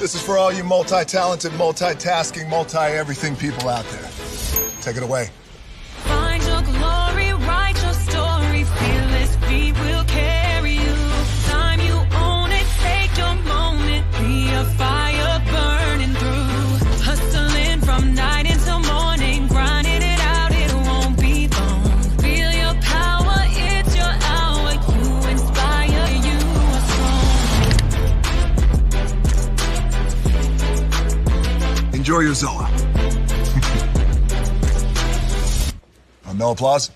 This is for all you multi-talented, multitasking, multi-everything people out there. Take it away. Find your glory, write your story, fearless feet will carry you. Time you own it, take your moment, be a fire burning through. Hustling from night until morning, grinding it out, it won't be long. Feel your power, it's your hour, you inspire, you are strong. Enjoy your Zola. No applause?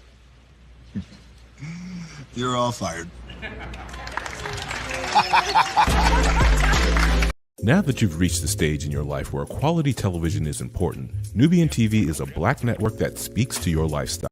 You're all fired. Now that you've reached the stage in your life where quality television is important, Nubian TV is a black network that speaks to your lifestyle.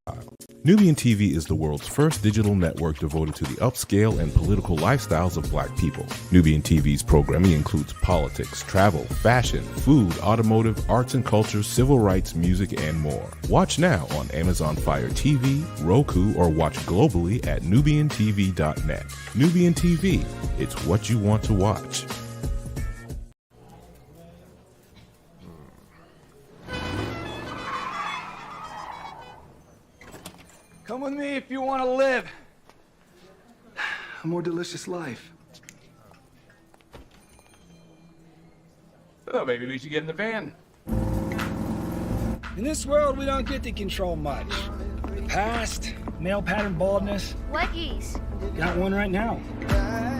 Nubian TV is the world's first digital network devoted to the upscale and political lifestyles of black people. Nubian TV's programming includes politics, travel, fashion, food, automotive, arts and culture, civil rights, music, and more. Watch now on Amazon Fire TV, Roku, or watch globally at NubianTV.net. Nubian TV, it's what you want to watch. Come with me if you want to live a more delicious life. Oh, maybe we should get in the van. In this world, we don't get to control much. The past, male pattern baldness. What geese? Got one right now.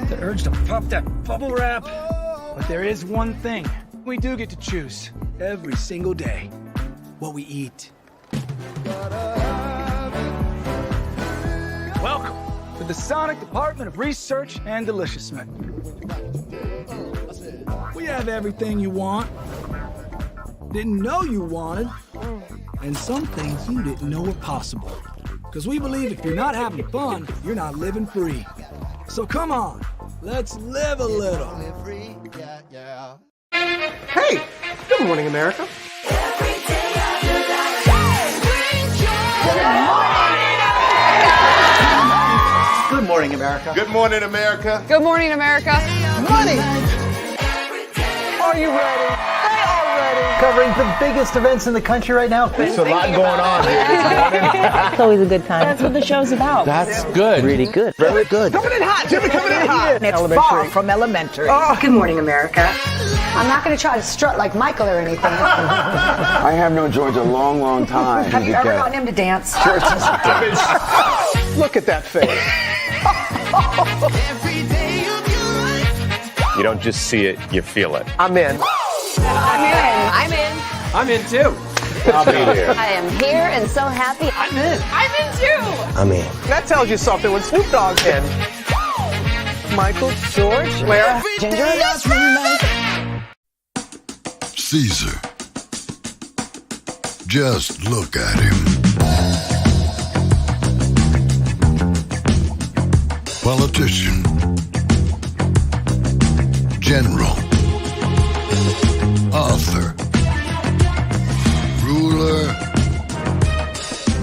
The urge to puff that bubble wrap. But there is one thing we do get to choose every single day: what we eat. Welcome to the Sonic Department of Research and Deliciousment. We have everything you want, didn't know you wanted, and some things you didn't know were possible. Because we believe if you're not having fun, you're not living free. So come on, let's live a little. Hey, good morning, America. Good morning, America. Good morning, America. Good morning, America. Money! Are you ready? They are ready. Covering the biggest events in the country right now. There's a lot going on here. It's always a good time. That's what the show's about. That's good. Really good. Very good. Coming in hot, Jimmy, coming in hot. It's far from elementary. Good morning, America. I'm not going to try to strut like Michael or anything. I have known George a long, long time. Have you ever gotten him to dance? Look at that face. You don't just see it, you feel it. I'm in. I'm in. I'm in too. I'll be there. I am here and so happy. I'm in. I'm in too. I'm in. That tells you something when Snoop Dogg's in. Michael, George, Lara, Ginger. Caesar. Just look at him. Politician. General. Author. Ruler.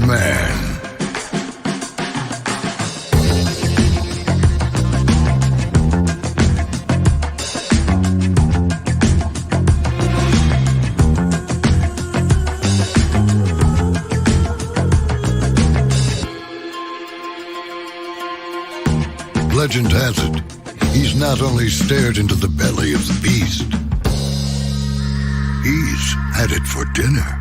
Man. Legend has it, he's not only stared into the belly of the beast, he's had it for dinner.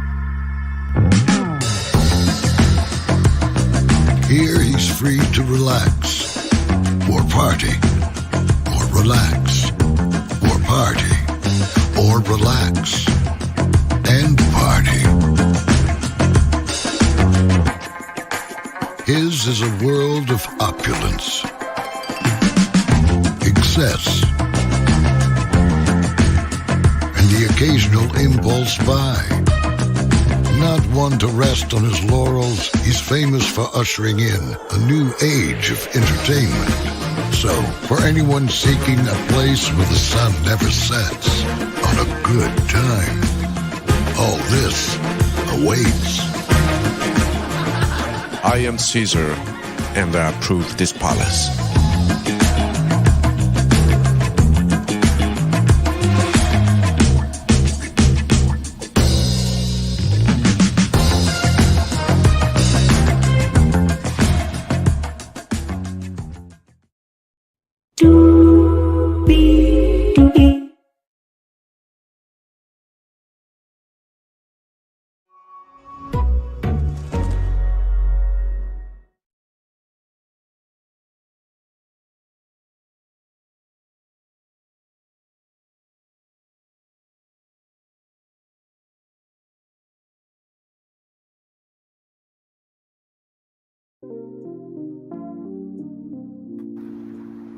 Here he's free to relax, or party, or relax, or party, or relax, and party. His is a world of opulence, excess, and the occasional impulse buy. Not one to rest on his laurels, he's famous for ushering in a new age of entertainment. So, for anyone seeking a place where the sun never sets on a good time, all this awaits. I am Caesar, and I approve this palace.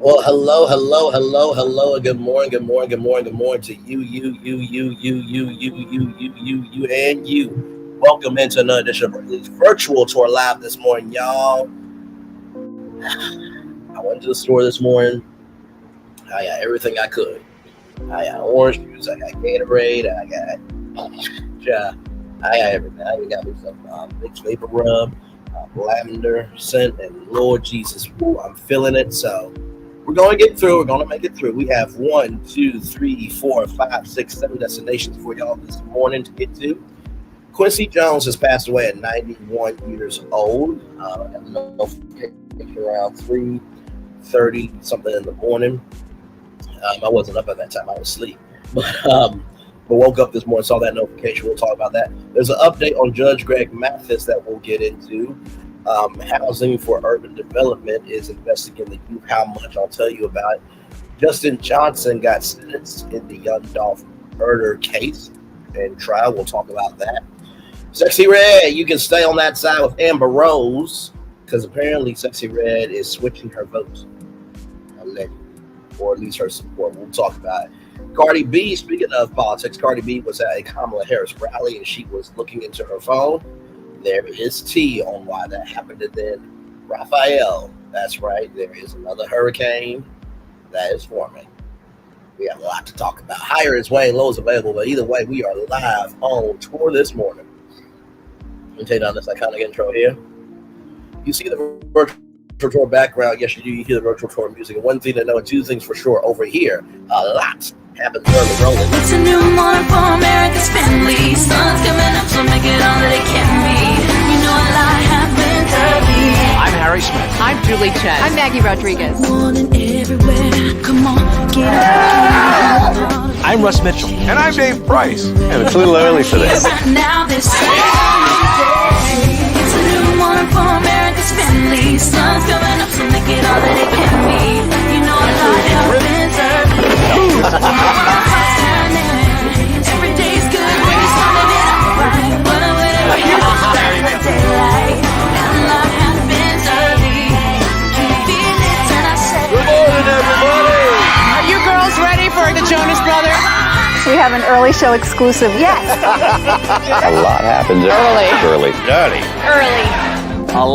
Well, hello, and good morning to you, and you. Welcome into another edition of this virtual tour live this morning, y'all. I went to the store this morning. I got everything I could. I got orange juice, I got Gatorade, I got everything. I even got me some mixed vapor rub, lavender scent, and Lord Jesus, I'm feeling it. So we're going to get through. We're going to make it through. We have 1, 2, 3, 4, 5, 6, 7 destinations for y'all this morning to get to. Quincy Jones has passed away at 91 years old. Around 3:30 something in the morning. I wasn't up at that time. I was asleep. But woke up this morning, saw that notification. We'll talk about that. There's an update on Judge Greg Mathis that we'll get into. Housing for Urban Development is investigating the youth. How much? I'll tell you about it. Justin Johnson got sentenced in the young Dolph murder case and trial. We'll talk about that. Sexxy Red, you can stay on that side with Amber Rose because apparently Sexxy Red is switching her vote, or at least her support. We'll talk about it. Cardi B, speaking of politics, Cardi B was at a Kamala Harris rally and she was looking into her phone. There is tea on why that happened. And then Rafael, that's right, there is another hurricane that is forming. We have a lot to talk about. Higher is Wayne, low is available, but either way, we are live on tour this morning. Let me take down this iconic intro here. You see the virtual tour background. Yes, you do. You hear the virtual tour music. And one thing to know, and two things for sure, over here, a lot happens early rolling. It's a new morning for America's family. Sun's coming up, so make it all that it can be. You know a lot happens early. I'm Harry Smith. I'm Julie Chen. I'm Maggie Rodriguez. Morning everywhere. Come on, get up. I'm Russ Mitchell. And I'm Dave Price. And it's a little early for this. Right now, this it's a new morning for America's family. Sun's coming up, so make it all that it can be. You know a lot happens early. Every day's good when you started it out right. Whatever you do, start the daylight. And a lot happens early. Can you feel it? And I say, Good morning, everybody. Are you girls ready for the Jonas Brothers? We have an early show exclusive. Yes. A lot happens early. A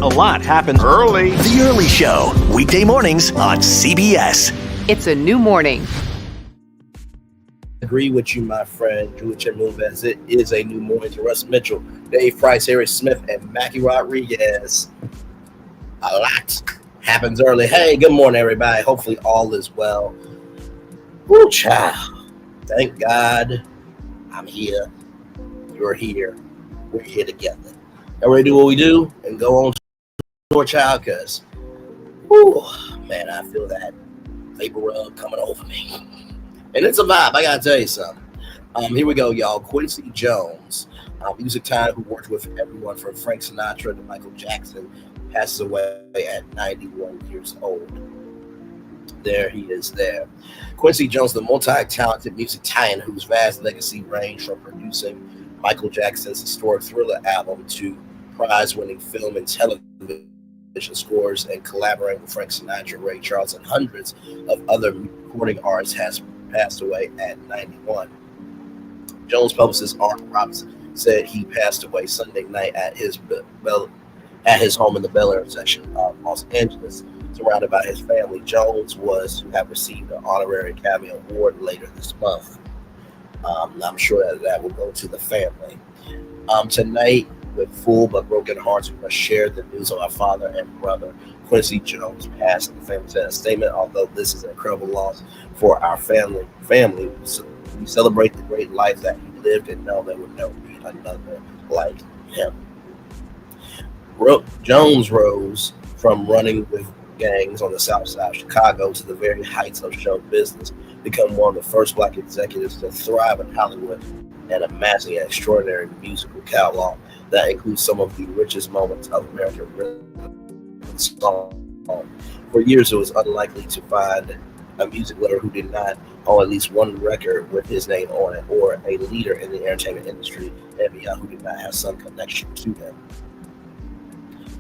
lot happens Early. The Early Show, weekday mornings on CBS. It's a new morning. Agree with you, my friend, Julie Chen Moonves. It is a new morning to Russ Mitchell, Dave Price, Harry Smith, and Maggie Rodriguez. A lot happens early. Hey, good morning, everybody. Hopefully all is well. Woo, child. Thank God I'm here. You're here. We're here together. And we're going to do what we do and go on to our child because, man, I feel that vapor rub coming over me. And it's a vibe. I got to tell you something. Here we go, y'all. Quincy Jones, music time, who worked with everyone from Frank Sinatra to Michael Jackson, passes away at 91 years old. There he is there. Quincy Jones, the multi-talented music titan whose vast legacy ranged from producing Michael Jackson's historic Thriller album to prize-winning film and television scores and collaborating with Frank Sinatra, Ray Charles, and hundreds of other recording artists, has passed away at 91. Jones publicist Art Robinson said he passed away Sunday night at his home in the Bel Air section of Los Angeles, surrounded by his family. Jones was to have received an honorary Academy Award later this month. I'm sure that will go to the family. Tonight, with full but broken hearts, we must share the news of our father and brother, Quincy Jones, passed. The family said a statement. Although this is an incredible loss for our family, we celebrate the great life that he lived and know there will never be another like him. Jones rose from running with gangs on the south side of Chicago to the very heights of show business, become one of the first Black executives to thrive in Hollywood and amassing an extraordinary musical catalog that includes some of the richest moments of American rhythm and song. For years, it was unlikely to find a music lover who did not own at least one record with his name on it, or a leader in the entertainment industry, who did not have some connection to him.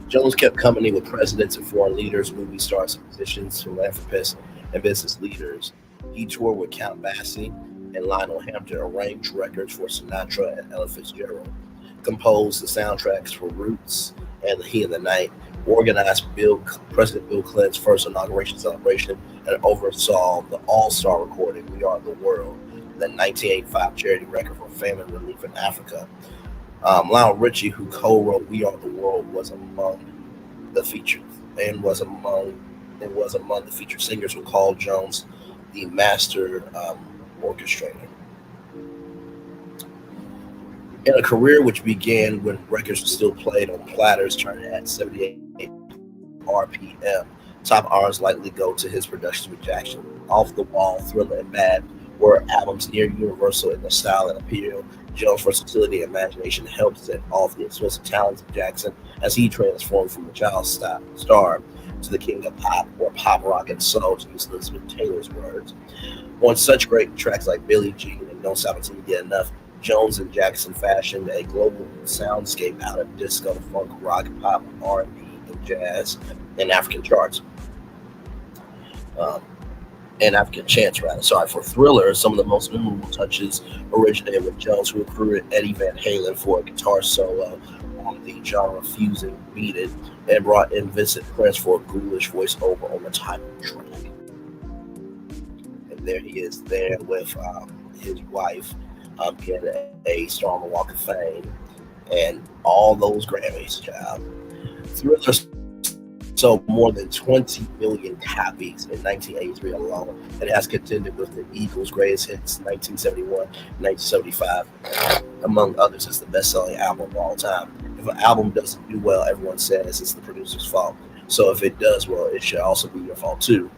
Jones kept company with presidents and foreign leaders, movie stars, musicians, philanthropists, and business leaders. He toured with Count Basie and Lionel Hampton, arranged records for Sinatra and Ella Fitzgerald, composed the soundtracks for Roots and The Heat of the Night, organized President Bill Clinton's first inauguration celebration, and oversaw the all-star recording We Are the World, the 1985 charity record for famine relief in Africa. Lionel Richie, who co-wrote We Are the World, was among the featured singers who called Jones the master orchestrator. In a career which began when records were still played on platters turning at 78 RPM, top honors likely go to his productions with Jackson. Off the Wall, Thriller, and Bad were albums near universal in their style and appeal. Jones' versatility and imagination helped set off the explosive talents of Jackson as he transformed from a child star to the king of pop, or pop rock and soul, to use Elizabeth Taylor's words. On such great tracks like Billie Jean and Don't Stop Until You Get Enough, Jones and Jackson fashioned a global soundscape out of disco, funk, rock, pop, R&B, and jazz, and African charts. And African chants, rather. For Thriller, some of the most memorable touches originated with Jones, who recruited Eddie Van Halen for a guitar solo on the genre-fusing Beat It, and brought in Vincent Prince for a ghoulish voiceover on the title track. And there he is there with his wife, getting a star on the Walk of Fame, and all those Grammys, child. Thriller sold more than 20 million copies in 1983 alone, and has contended with the Eagles' greatest hits 1971, 1975, among others, as the best-selling album of all time. If an album doesn't do well, everyone says it's the producer's fault. So if it does well, it should also be your fault too.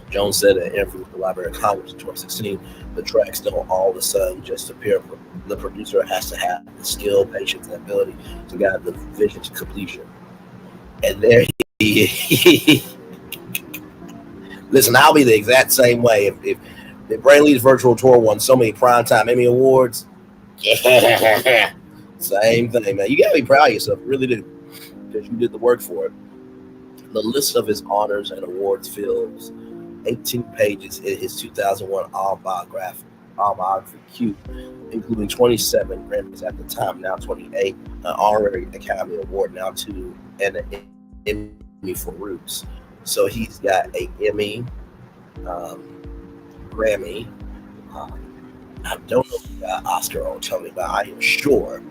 Jones said in an interview with the Library of Congress in 2016, the tracks don't all of a sudden just appear. The producer has to have the skill, patience, and ability to guide the vision to completion. And there he Listen, I'll be the exact same way. If Brain Lee's virtual tour won so many primetime Emmy Awards, yeah, same thing, man. You gotta be proud of yourself, you really do, because you did the work for it. The list of his honors and awards fills 18 pages in his 2001 autobiography, Q, including 27 Grammys at the time, now 28, an honorary Academy Award, now 2, and an Emmy for Roots. So he's got an Emmy, Grammy. I don't know if he got Oscar or Tony, but I am sure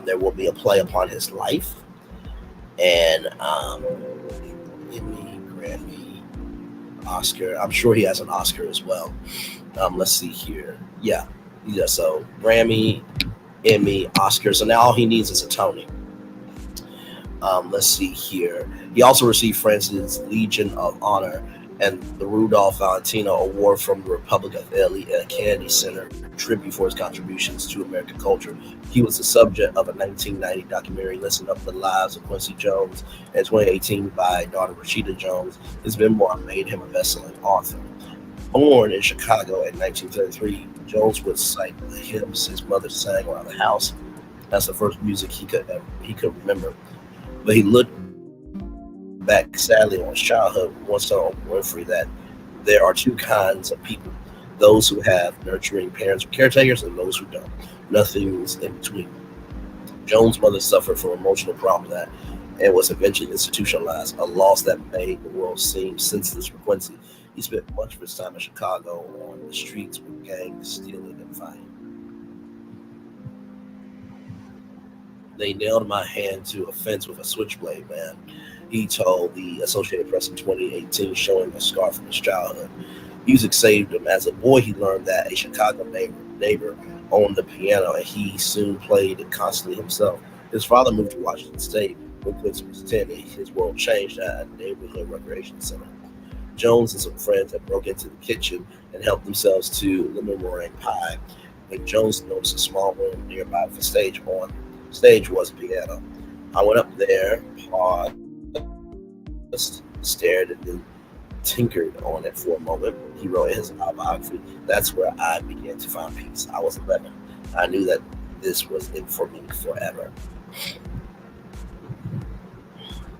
there will be a play upon his life. And Emmy, Grammy, Oscar. I'm sure he has an Oscar as well. Let's see here. Yeah. So Grammy, Emmy, Oscar. So now all he needs is a Tony. Let's see here. He also received France's Legion of Honor and the Rudolph Valentino Award from the Republic of Italy and a Kennedy Center tribute for his contributions to American culture. He was the subject of a 1990 documentary listing up the lives of Quincy Jones, and 2018 by daughter Rashida Jones. His memoir made him a best-selling author. Born in Chicago in 1933, Jones would cite the hymns his mother sang around the house. That's the first music he could remember. But he looked back sadly on his childhood, once told Winfrey that there are two kinds of people: those who have nurturing parents or caretakers, and those who don't. Nothing's in between. Jones' mother suffered from emotional problems that and was eventually institutionalized, a loss that made the world seem senseless for Quincy. He spent much of his time in Chicago on the streets with gangs, stealing and fighting. They nailed my hand to a fence with a switchblade, man, he told the Associated Press in 2018, showing a scar from his childhood. Music saved him. As a boy, he learned that a Chicago neighbor owned the piano, and he soon played it constantly himself. His father moved to Washington State when Quincy was 10, and his world changed at a neighborhood recreation center. Jones and some friends had broke into the kitchen and helped themselves to lemon meringue pie. When Jones noticed a small room nearby with a stage on. Stage was a piano. I went up there, paused, stared, and then tinkered on it for a moment. He wrote in his autobiography, "That's where I began to find peace. I was 11. I knew that this was it for me forever."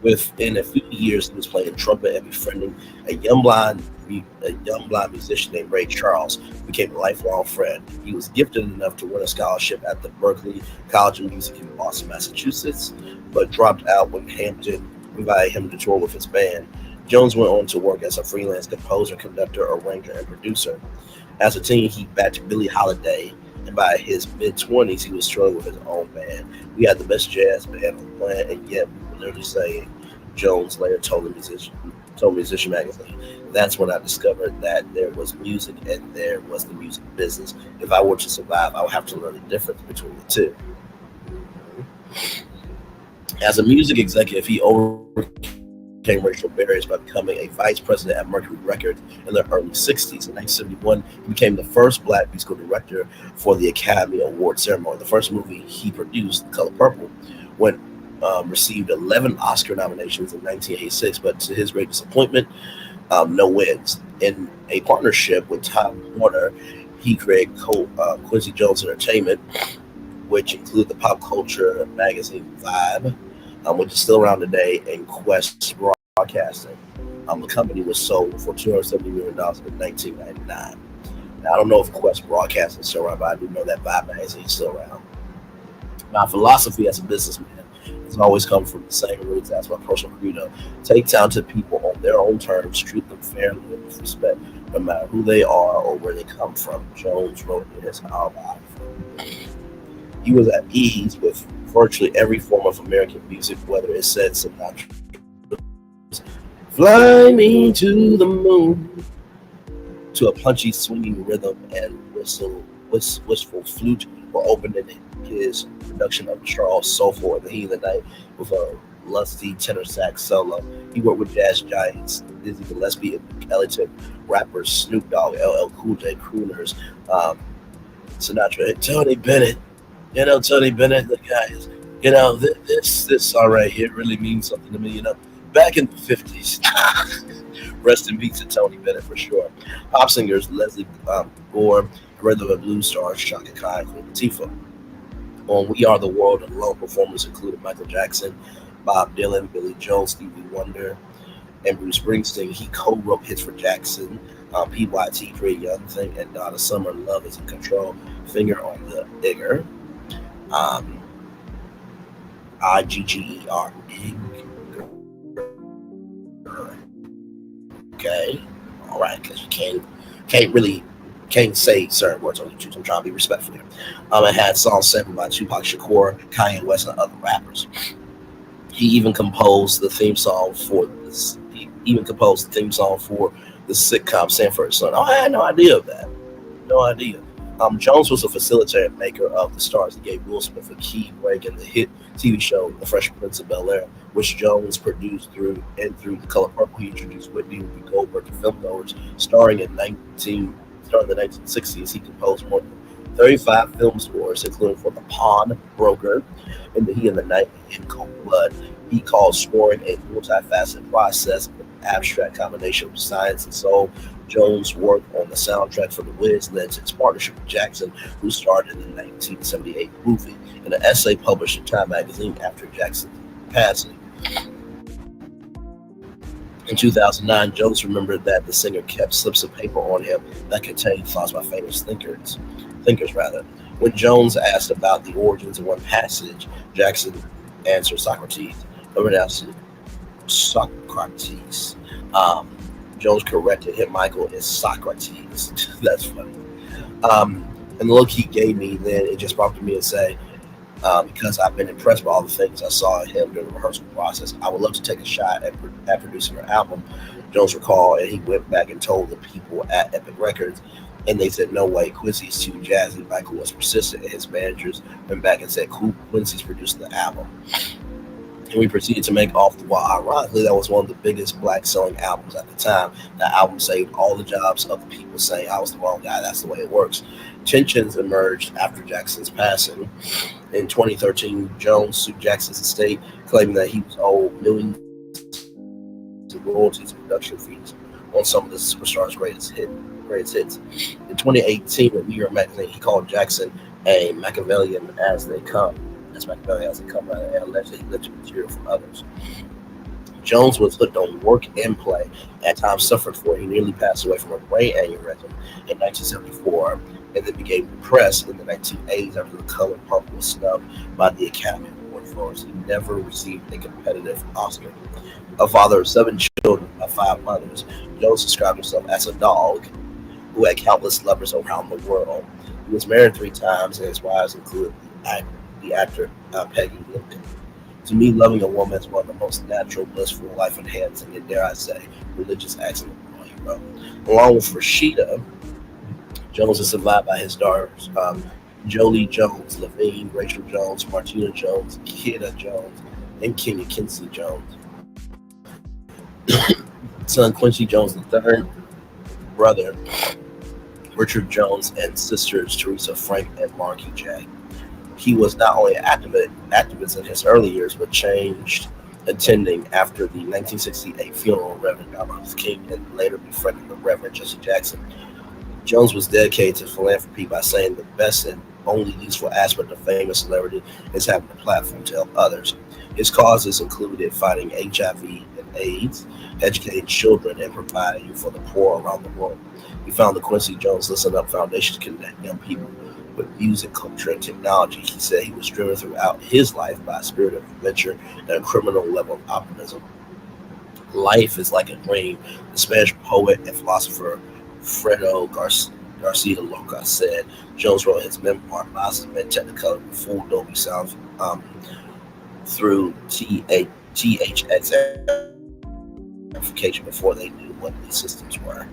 Within a few years, he was playing trumpet and befriending a young blind musician named Ray Charles, who became a lifelong friend. He was gifted enough to win a scholarship at the Berklee College of Music in Boston, Massachusetts, but dropped out when Hampton invited him to tour with his band. Jones went on to work as a freelance composer, conductor, arranger, and producer. As a teen, he backed Billie Holiday, and by his mid-20s, he was touring with his own band. We had the best jazz band on the planet, and yet we were literally saying, Jones later told Musician magazine, that's when I discovered that there was music and there was the music business. If I were to survive, I would have to learn the difference between the two. As a music executive, he overcame racial barriers by becoming a vice president at Mercury Records in the early 60s. In 1971, he became the first black musical director for the Academy Award ceremony. The first movie he produced, The Color Purple, received 11 Oscar nominations in 1986, but to his great disappointment, no wins. In a partnership with Time Warner, he created Quincy Jones Entertainment, which included the pop culture magazine Vibe, which is still around today, and Quest Broadcasting. The company was sold for $270 million in 1999. Now, I don't know if Quest Broadcasting is still around, but I do know that Vibe magazine is still around. My philosophy as a businessman has always come from the same roots as my personal credo. Take talented people on their own terms, treat them fairly and with respect, no matter who they are or where they come from. Jones wrote in his autobiography. He was at ease with virtually every form of American music, whether it said Sinatra, "Fly me to the moon," to a punchy swinging rhythm and wistful flute, or opening his production of Charles Soulful in the Heat of the Night with a lusty tenor sax solo. He worked with jazz giants Dizzy Gillespie and Ellington, rappers Snoop Dogg, LL Cool J, crooners, Sinatra, and Tony Bennett. You know, Tony Bennett, the guy is, you know, this song right here really means something to me, you know. Back in the 50s, rest in peace to Tony Bennett for sure. Pop singers Leslie Gore, Rhythm and Blues stars Chaka Khan and Queen Latifah. On We Are the World, and lone performers included Michael Jackson, Bob Dylan, Billy Joel, Stevie Wonder, and Bruce Springsteen. He co-wrote hits for Jackson, PYT, Pretty Young Thing, and Donna Summer, Love Is in Control, Finger on the Digger, IGGER. Okay, all right, because you can't say certain words on YouTube. So I'm trying to be respectful here. It had songs sampled by Tupac Shakur, Kanye West, and other rappers. He even composed the theme song for this. He even composed the theme song for the sitcom Sanford and Son. Oh, I had no idea of that. No idea. Jones was a facilitator and maker of the stars. He gave Will Smith a key break in the hit TV show The Fresh Prince of Bel-Air, which Jones produced through The Color Purple. He introduced Whitney Goldberg to filmgoers. Starring in the 1960s, he composed more than 35 film scores, including for The Pawnbroker, In the Heat of the Night, and In Cold Blood. He called scoring a multifaceted process, an abstract combination of science and soul. Jones' work on the soundtrack for The Wiz led to his partnership with Jackson, who starred in the 1978 movie. In an essay published in Time magazine after Jackson's passing in 2009, Jones remembered that the singer kept slips of paper on him that contained thoughts by famous thinkers. When Jones asked about the origins of one passage, Jackson answered Socrates. Socrates. Jones corrected him, Michael, is Socrates. That's funny. And the look he gave me then, it just prompted me to say, because I've been impressed by all the things I saw in him during the rehearsal process, I would love to take a shot at producing her album. Jones recalled, and he went back and told the people at Epic Records, and they said, no way, Quincy's too jazzy. Michael was persistent, and his managers went back and said, cool, Quincy's producing the album. And we proceeded to make Off the Wall. Ironically, that was one of the biggest black selling albums at the time. That album saved all the jobs of the people saying I was the wrong guy. That's the way it works. Tensions emerged after Jackson's passing. In 2013, Jones sued Jackson's estate, claiming that he was owed millions of royalties and production fees on some of the superstar's greatest hits. In 2018, with New York Magazine, he called Jackson a Machiavellian as they come. And allegedly lifted material from others. Jones was hooked on work and play. At times suffered for it. He nearly passed away from a brain aneurysm in 1974 and then became depressed in the 1980s after The Color Purple was snubbed by the Academy Award for it. He never received a competitive Oscar. A father of 7 children by 5 mothers, Jones described himself as a dog who had countless lovers around the world. He was married 3 times, and his wives included the actor Peggy Lipton. To me, loving a woman is one of the most natural, blissful, life-enhancing, and dare I say, religious acts in the world, he wrote. Along with Rashida, Jones is survived by his daughters, Jolie Jones, Levine, Rachel Jones, Martina Jones, Kida Jones, and Quincy Jones. Son Quincy Jones III, brother Richard Jones, and sisters Teresa, Frank, and Marky J. He was not only an activist in his early years, but changed attending after the 1968 funeral of Reverend Martin Luther King and later befriending the Reverend Jesse Jackson. Jones was dedicated to philanthropy by saying the best and only useful aspect of famous celebrity is having a platform to help others. His causes included fighting HIV and AIDS, educating children, and providing for the poor around the world. He founded the Quincy Jones Listen Up Foundation to connect young people with music, culture, and technology. He said he was driven throughout his life by a spirit of adventure and a criminal level of optimism. Life is like a dream, the Spanish poet and philosopher Fredo Garcia Lorca said. Jones wrote his memoir, Mathis Men Technicolor, with full Dolby sound through THX amplification before they knew what these systems were.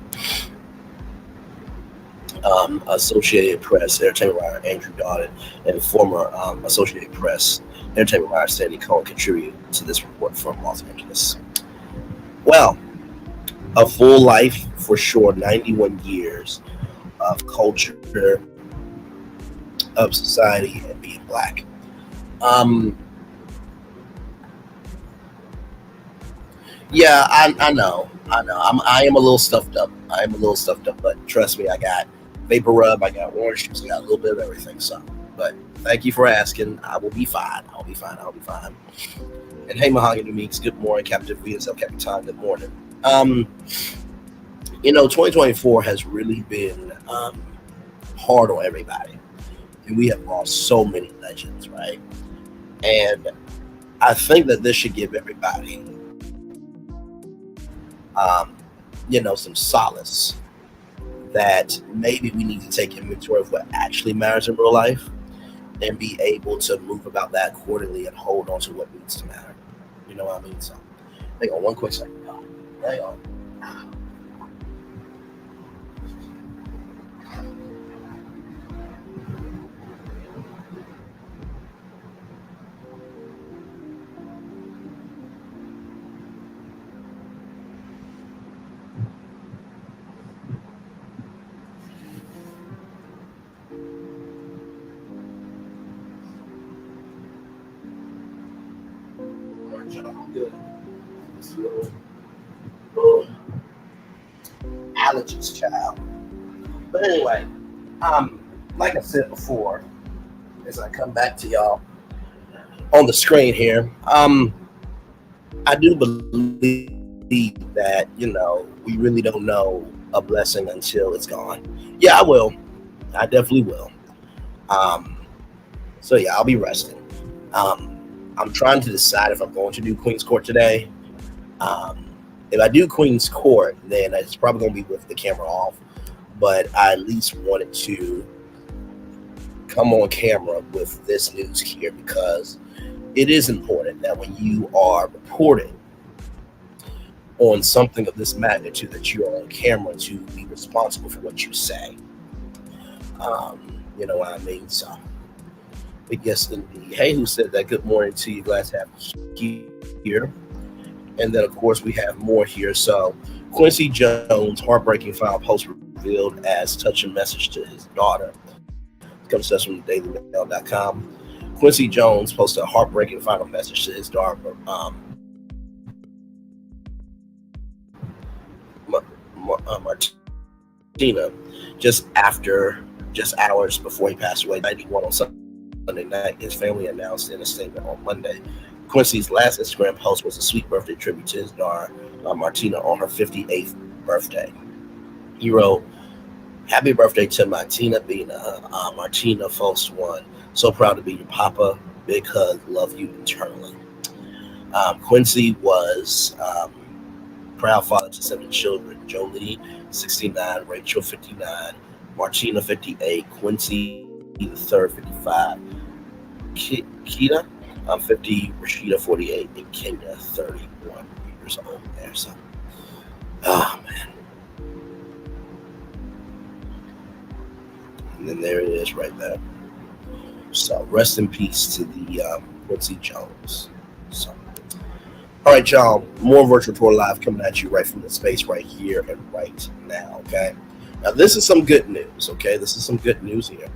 Associated Press entertainment writer Andrew Dodden and former Associated Press entertainment writer Sandy Cohen contributed to this report from Los Angeles. Well, a full life for sure, 91 years of culture, of society, and being black. Yeah, I know. I am a little stuffed up. But trust me, I got vapor rub, I got orange juice, I got a little bit of everything. So, but thank you for asking. I will be fine. I'll be fine. And hey, Mahogany Meeks, good morning. Captain V and Captain Time, good morning. 2024 has really been hard on everybody, and we have lost so many legends, right? And I think that this should give everybody some solace that maybe we need to take inventory of what actually matters in real life and be able to move about that accordingly and hold on to what needs to matter. You know what I mean? So, hang on one quick second, y'all. Hang on. Good. This little allergies, child. But anyway, like I said before, as I come back to y'all on the screen here, I do believe that we really don't know a blessing until it's gone. Yeah, I will. I definitely will. So yeah, I'll be resting. I'm trying to decide if I'm going to do Queen's Court today. If I do Queen's Court, then it's probably going to be with the camera off. But I at least wanted to come on camera with this news here because it is important that when you are reporting on something of this magnitude that you are on camera to be responsible for what you say. You know what I mean? So. Yes, indeed. Hey, who said that? Good morning to you. Glad to have you here. And then, of course, we have more here. So, Quincy Jones, heartbreaking final post revealed as touching message to his daughter. It comes to us from dailymail.com. Quincy Jones posted a heartbreaking final message to his daughter, Martina, just hours before he passed away, 91 on Sunday night. His family announced in a statement on Monday Quincy's last Instagram post was a sweet birthday tribute to his daughter, Martina, on her 58th birthday. He wrote, "Happy birthday to Martina Bina. Martina Fost one. So proud to be your papa. Big hug. Love you eternally." Quincy was proud father to 7 children: Jolie, 69, Rachel, 59, Martina, 58, Quincy the third, 55, Keita, 50, Rashida, 48, and Kenya, 31 years old there. So, oh man. And then there it is right there. So rest in peace to the Quincy Jones. So, all right, y'all. More Virtual Tour Live coming at you right from the space right here and right now, okay? Now, this is some good news, okay? This is some good news here.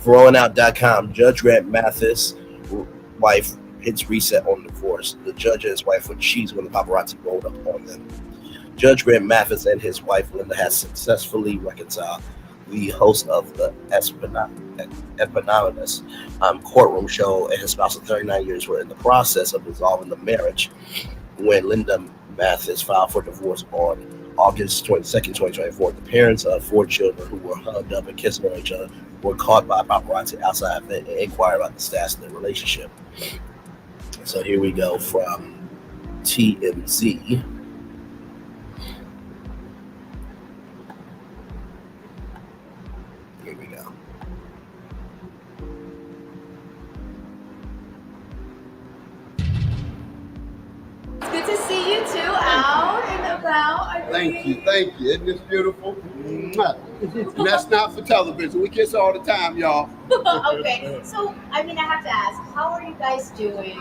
ForAllAndOut.com, Judge Greg Mathis' wife hits reset on divorce. The judge and his wife were cheese when the paparazzi rolled up on them. Judge Greg Mathis and his wife, Linda, has successfully reconciled. The host of the eponymous courtroom show and his spouse of 39 years were in the process of dissolving the marriage when Linda Mathis filed for divorce on August 22nd, 2024. The parents of 4 children who were hugged up and kissing on each other were caught by paparazzi outside and inquired about the status of their relationship. So here we go from TMZ. Here we go. It's good to see you two out and about. Thank you. Isn't this beautiful? Mwah. And that's not for television. We kiss all the time, y'all. Okay, so I have to ask, how are you guys doing?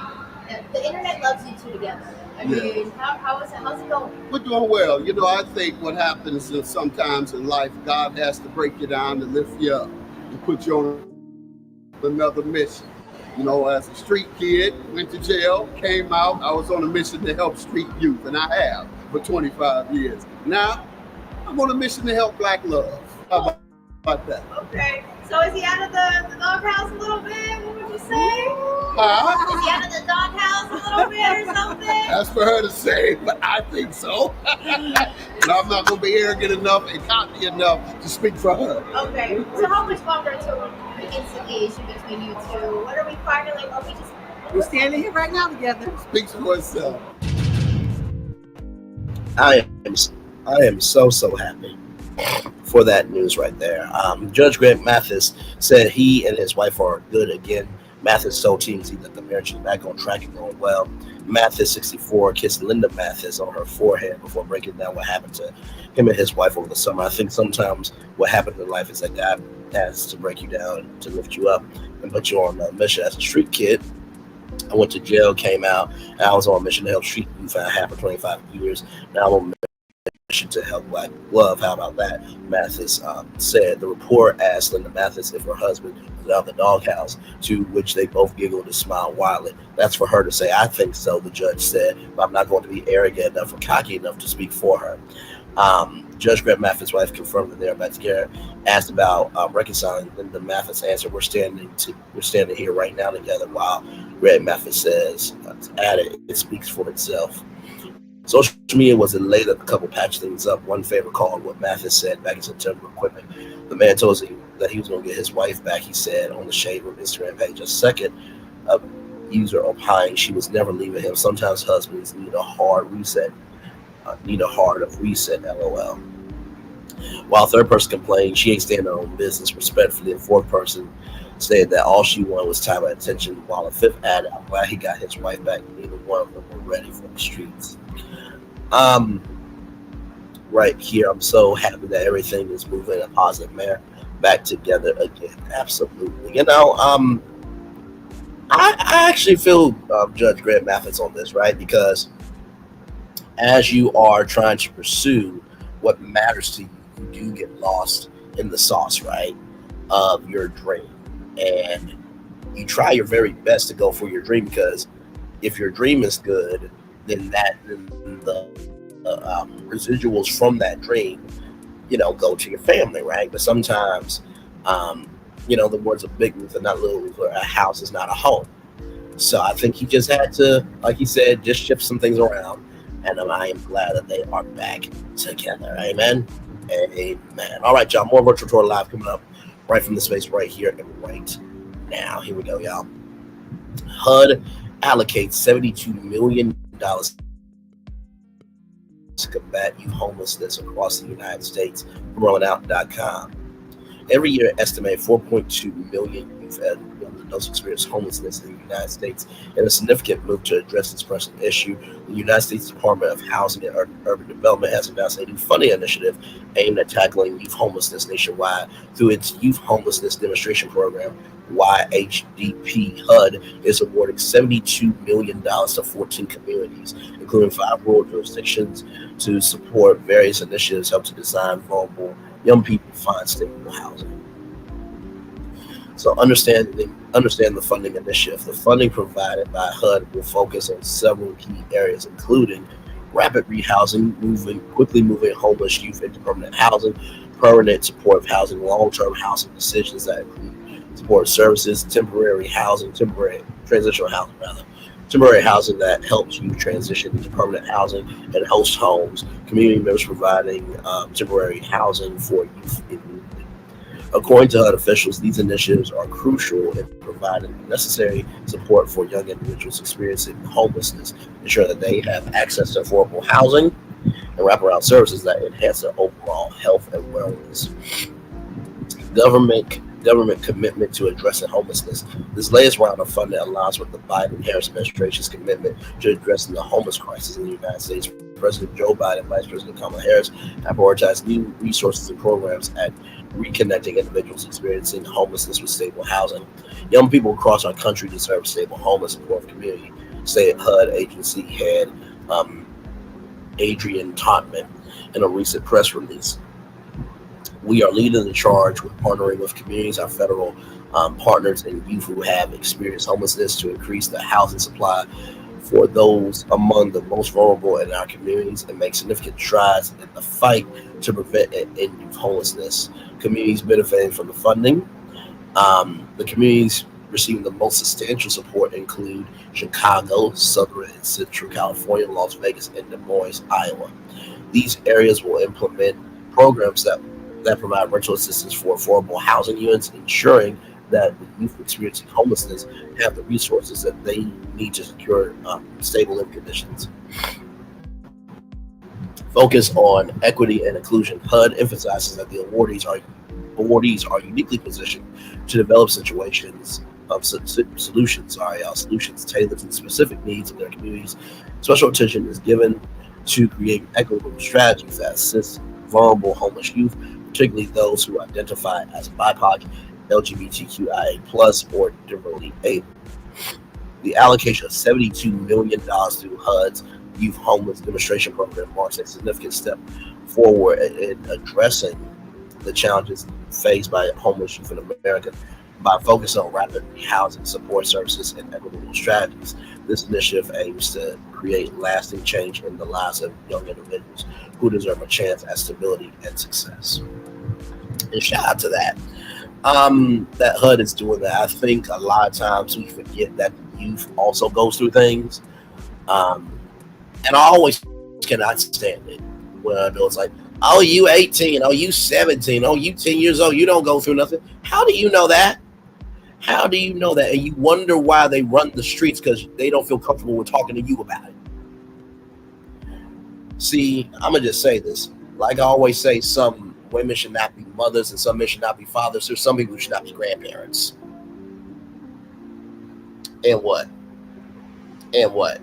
The internet loves you two together. I mean, how's it going? We're doing well. I think what happens is sometimes in life, God has to break you down to lift you up and put you on another mission. As a street kid, went to jail, came out. I was on a mission to help street youth, and I have for 25 years. Now, I'm on a mission to help Black love. How about that? Okay, so is he out of the doghouse a little bit? What would you say? Huh? Is he out of the doghouse a little bit or something? That's for her to say, but I think so. And I'm not going to be arrogant enough and cocky enough to speak for her. Okay, so how much longer until reconciliation between you two? What are we finally, we're standing here right now together. Speaks for itself. I am so happy for that news right there. Judge Greg Mathis said he and his wife are good again. Mathis told TMZ that the marriage is back on track and going well. Mathis, 64, kissed Linda Mathis on her forehead before breaking down what happened to him and his wife over the summer. I think sometimes what happens in life is that God has to break you down, to lift you up, and put you on a mission. As a street kid, I went to jail, came out, and I was on a mission to help street youth. I had for 25 years. Now I'm on a mission to help Black love. How about that? Mathis said. The report asked Linda Mathis if her husband was out of the doghouse, to which they both giggled and smiled wildly. That's for her to say. I think so, the judge said, but I'm not going to be arrogant enough or cocky enough to speak for her. Judge Greg Mathis' wife confirmed that they are back together. Asked about reconciling, Linda Mathis answered, "We're standing here right now together." While Greg Mathis says, added, "It speaks for itself." Social media was elated that the couple patched things up. One favorite called what Mathis said back in September equipment. The man told us that he was going to get his wife back, he said on the Shade Room Instagram page. A second user opined she was never leaving him. Sometimes husbands need a hard reset. LOL. While a third person complained she ain't staying in her own business respectfully, and fourth person said that all she wanted was time and attention, while a fifth added, "I'm glad he got his wife back. Neither one of them were ready for the streets." Right here, I'm so happy that everything is moving in a positive manner, back together again. Absolutely. I actually feel Judge Greg Mathis on this, right? Because as you are trying to pursue what matters to you, you do get lost in the sauce, right, of your dream. And you try your very best to go for your dream, because if your dream is good, then the residuals from that dream, go to your family, right? But sometimes, the words of Big Luther, not Little Luther, a house is not a home. So I think he just had to, like he said, just shift some things around. And I am glad that they are back together. Amen. Amen. All right, y'all. More Virtual Tour Live coming up right from the space right here and right now. Here we go, y'all. HUD allocates $72 million to combat youth homelessness across the United States. Rollingout.com. Every year, estimated 4.2 million youth and young adults experience homelessness in the United States. In a significant move to address this pressing issue, the United States Department of Housing and Urban Development has announced a new funding initiative aimed at tackling youth homelessness nationwide through its Youth Homelessness Demonstration Program. YHDP HUD is awarding $72 million to 14 communities, including 5 rural jurisdictions, to support various initiatives help to design vulnerable young people find stable housing. So understand the funding initiative. The funding provided by HUD will focus on several key areas, including rapid rehousing, quickly moving homeless youth into permanent housing, permanent supportive housing, long-term housing decisions that include support services, temporary transitional housing temporary housing that helps you transition into permanent housing, and host homes, community members providing temporary housing for youth in need. According to HUD officials, these initiatives are crucial in providing necessary support for young individuals experiencing homelessness, ensure that they have access to affordable housing, and wraparound services that enhance their overall health and wellness. Government commitment to addressing homelessness. This latest round of funding aligns with the Biden-Harris administration's commitment to addressing the homeless crisis in the United States. President Joe Biden and Vice President Kamala Harris have prioritized new resources and programs at reconnecting individuals experiencing homelessness with stable housing. Young people across our country deserve stable home and supportive community, said HUD agency head Adrian Totman in a recent press release. We are leading the charge with partnering with communities, our federal partners, and youth who have experienced homelessness to increase the housing supply for those among the most vulnerable in our communities and make significant strides in the fight to prevent and end youth homelessness. Communities benefiting from the funding. The communities receiving the most substantial support include Chicago, Southern and Central California, Las Vegas, and Des Moines, Iowa. These areas will implement programs that provide rental assistance for affordable housing units, ensuring that the youth experiencing homelessness have the resources that they need to secure stable living conditions. Focus on equity and inclusion. HUD emphasizes that the awardees are uniquely positioned to develop solutions tailored to the specific needs of their communities. Special attention is given to create equitable strategies that assist vulnerable homeless youth, particularly those who identify as BIPOC, LGBTQIA+, or differently able. The allocation of $72 million through HUD's Youth Homeless Demonstration Program marks a significant step forward in addressing the challenges faced by homeless youth in America. By focusing on rapid housing support services and equitable strategies, this initiative aims to create lasting change in the lives of young individuals who deserve a chance at stability and success. And shout out to that. That HUD is doing that. I think a lot of times we forget that the youth also goes through things. And I always cannot stand it when I know it's like, oh, you 18, oh, you 17, oh, you 10 years old, you don't go through nothing. How do you know that? How do you know that? And you wonder why they run the streets, because they don't feel comfortable with talking to you about it. See, I'm going to just say this. Like I always say, some women should not be mothers and some men should not be fathers. There's some people who should not be grandparents. And what? And what?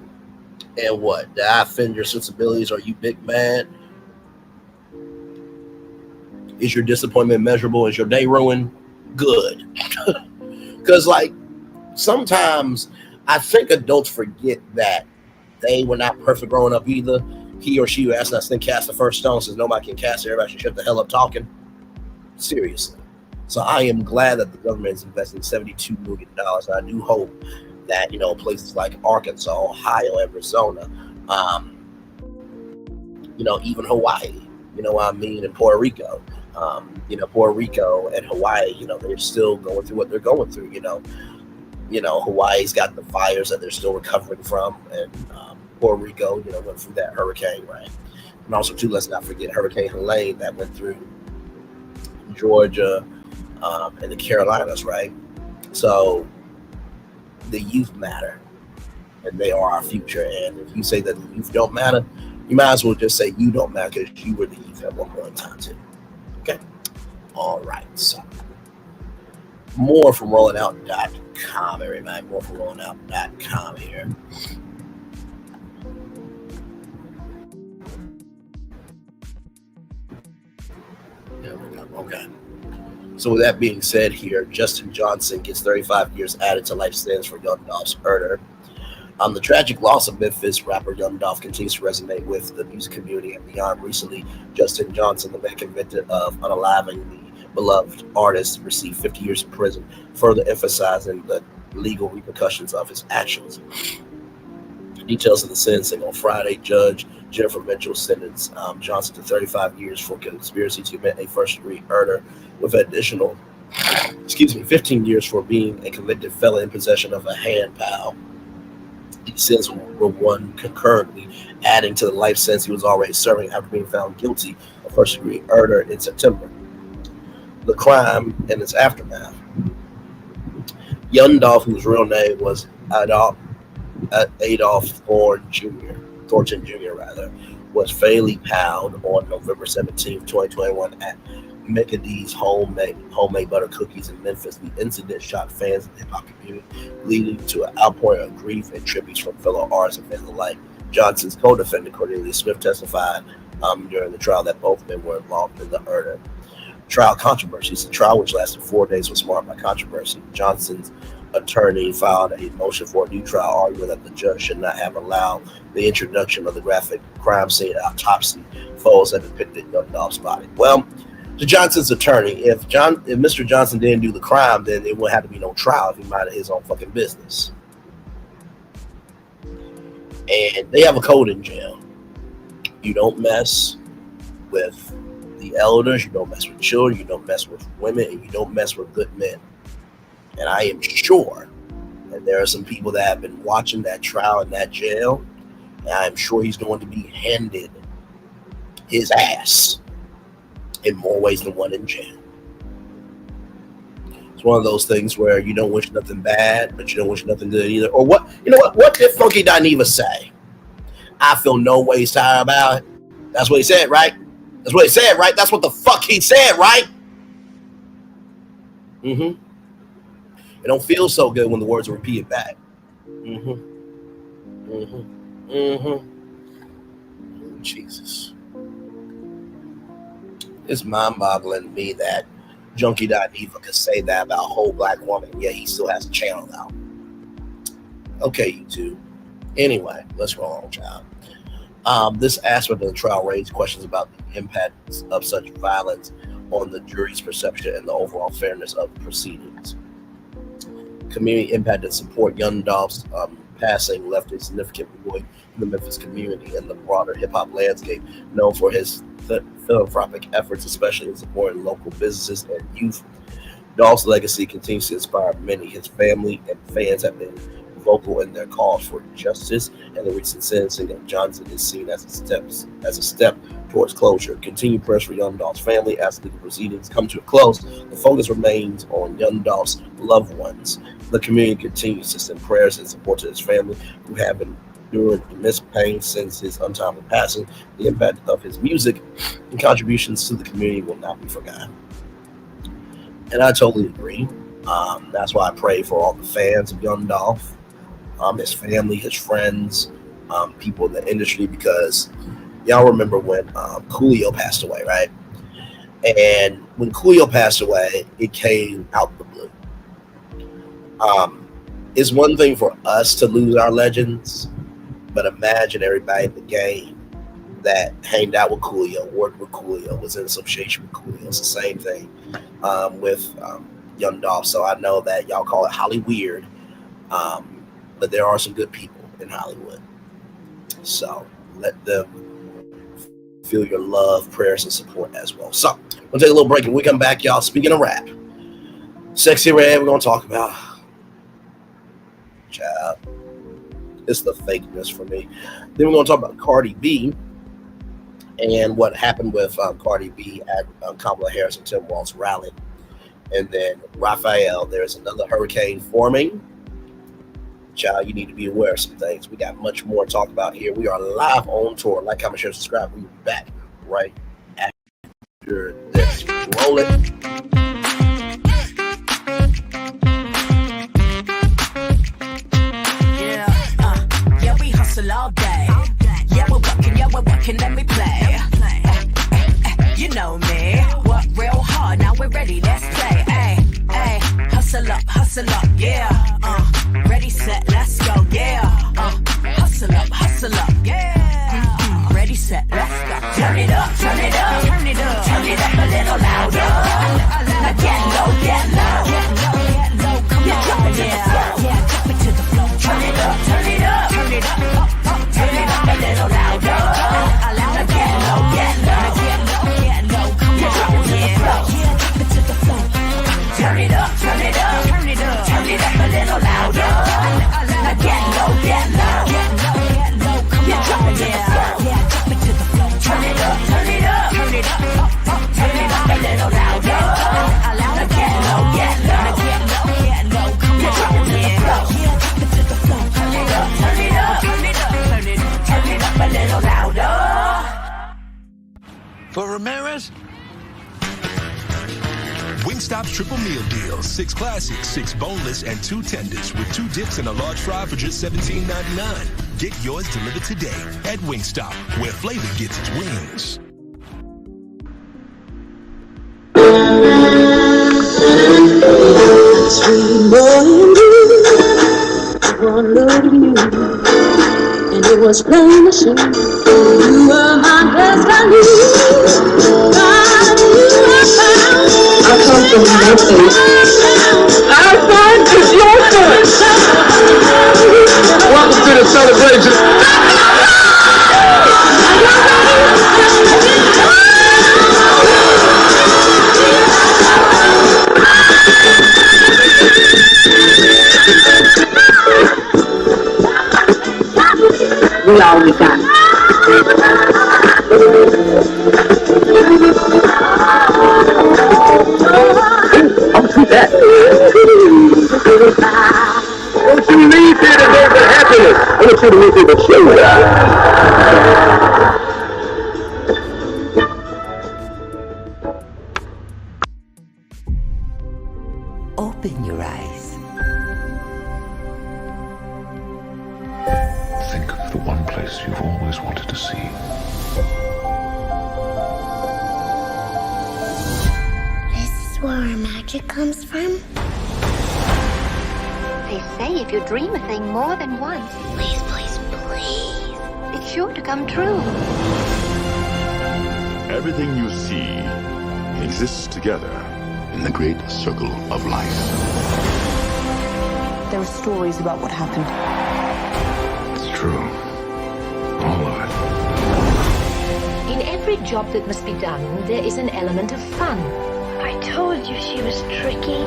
And what? Did I offend your sensibilities? Are you big mad? Is your disappointment measurable? Is your day ruined? Good. Because, like, sometimes I think adults forget that they were not perfect growing up either. He or she who asked us to cast the first stone says nobody can cast it. Everybody should shut the hell up talking. Seriously. So I am glad that the government is investing $72 million. I do hope that, you know, places like Arkansas, Ohio, Arizona, you know, even Hawaii, you know what I mean, and Puerto Rico. You know, Puerto Rico and Hawaii, you know, they're still going through what they're going through, you know. Hawaii's got the fires that they're still recovering from, and Puerto Rico, went through that hurricane, right? And also, too, let's not forget Hurricane Helene that went through Georgia and the Carolinas, right? So the youth matter, and they are our future. And if you say that the youth don't matter, you might as well just say you don't matter because you were the youth at one point in time, too. Okay? All right, so more from rollingout.com, everybody. More from rollingout.com here. There we go. Okay. So with that being said here, Justin Johnson gets 35 years added to life sentence for Young Dolph's murder. The tragic loss of Memphis rapper Young Dolph continues to resonate with the music community and beyond. Recently, Justin Johnson, the man convicted of unaliving the beloved artist, received 50 years in prison, further emphasizing the legal repercussions of his actions. Details of the sentencing on Friday, Judge Jennifer Mitchell sentenced Johnson to 35 years for conspiracy to commit a first-degree murder, with additional, 15 years for being a convicted felon in possession of a hand pal. These sentences were one concurrently, adding to the life sentence he was already serving after being found guilty of first-degree murder in September. The crime and its aftermath. Young Dolph, whose real name was Adolph Thornton Jr., was fatally pounded on November 17, 2021 at McAdee's homemade butter cookies in Memphis. The incident shocked fans in the hip-hop community, leading to an outpouring of grief and tributes from fellow artists and fans alike. Johnson's co-defendant, Cornelius Smith, testified during the trial that both men were involved in the murder. Trial controversies. The trial, which lasted 4 days, was marked by controversy. Johnson's attorney filed a motion for a new trial, arguing that the judge should not have allowed the introduction of the graphic crime scene autopsy photos that depicted Young Dolph's body. Well, to Johnson's attorney, if Mr. Johnson didn't do the crime, then it wouldn't have to be no trial if he minded his own fucking business. And they have a code in jail. You don't mess with the elders, you don't mess with children, you don't mess with women, and you don't mess with good men. And I am sure that there are some people that have been watching that trial in that jail, and I am sure he's going to be handed his ass in more ways than one in jail. It's one of those things where you don't wish nothing bad, but you don't wish nothing good either. Or what? You know what? What did Funky Dineva say? I feel no ways tired about it. That's what he said, right? That's what he said, right? That's what the fuck he said, right? Mm-hmm. It don't feel so good when the words are repeated back. Mm-hmm. Mm-hmm. Mm-hmm. Jesus. It's mind-boggling to me that Junkie Dineva could say that about a whole black woman, yet he still has a channel out. Okay, YouTube. Anyway, let's roll on, child. This aspect of the trial raised questions about the impact of such violence on the jury's perception and the overall fairness of the proceedings. Community impact and support. Young Dolph's passing left a significant void in the Memphis community and the broader hip-hop landscape, known for his philanthropic efforts, especially in supporting local businesses and youth. Dolph's legacy continues to inspire many. His family and fans have been vocal in their calls for justice, and the recent sentencing of Johnson is seen as a step towards closure. Continued pressure for Young Dolph's family as legal proceedings come to a close. The focus remains on Young Dolph's loved ones. The community continues to send prayers and support to his family, who have endured immense pain since his untimely passing. The impact of his music and contributions to the community will not be forgotten. And I totally agree. That's why I pray for all the fans of Young Dolph, his family, his friends, people in the industry, because y'all remember when Coolio passed away, right? And when Coolio passed away, it came out the blue. It's one thing for us to lose our legends, but imagine everybody in the game that hanged out with Coolio, worked with Coolio, was in association with Coolio. It's the same thing with Young Dolph. So I know that y'all call it Holly weird, but there are some good people in Hollywood. So let them feel your love, prayers, and support as well. So we'll take a little break, and when we come back, y'all, speaking of rap, Sexxy Red, we're going to talk about Child. It's the fakeness for me. Then we're going to talk about Cardi B and what happened with Cardi B at Kamala Harris and Tim Walz rally. And then Rafael, there's another hurricane forming. Child, you need to be aware of some things. We got much more to talk about here. We are live on tour. Like, comment, share, subscribe. We'll be back right after this. Roll it. All day. Yeah, we're working, let me play. You know me, work real hard, now we're ready, let's play. Ay, hustle up, yeah. Ready, set, let's go, yeah. Hustle up, yeah. Ready, set, let's go. Turn it up, turn it up, turn it up, turn it up a little louder. Now get low, get low, come on, drop it to the floor, yeah, drop it to the floor. Turn it up, turn it up, turn it up. Turn it up a little louder. Now get low, get low, come on, drop it to the floor. Yeah, drop it to the floor. Turn it up, turn it up, turn it up, turn it up a little louder. Now get low, come on, drop it to the floor. Yeah, drop it to the floor. Turn it up, turn it up, turn it up, turn it up a little louder. Now get low, come on, drop it to the floor. Yeah, drop it to the floor. Turn it up, turn it up, turn it up, turn it up a little louder. For Ramirez, Wingstop's triple meal deal. 6 classics, 6 boneless, and 2 tenders with 2 dips and a large fry for just $17.99. Get yours delivered today at Wingstop, where flavor gets its wings. Sweet boy and blue, one look at you, and it was plain to see you were my destiny. God, you were found. I come from Memphis. Our son is your son. Welcome to the celebration. We all we got. I'll see that. Don't you leave here to go for happiness. I want you to leave here to show. Open your eyes. Think of the one place you've always wanted to see. This is where our magic comes from? They say if you dream a thing more than once, Please, please, please. it's sure to come true. Everything you see exists together in the great circle of life. There are stories about what happened. It's true. All of it. In every job that must be done, there is an element of fun. I told you she was tricky.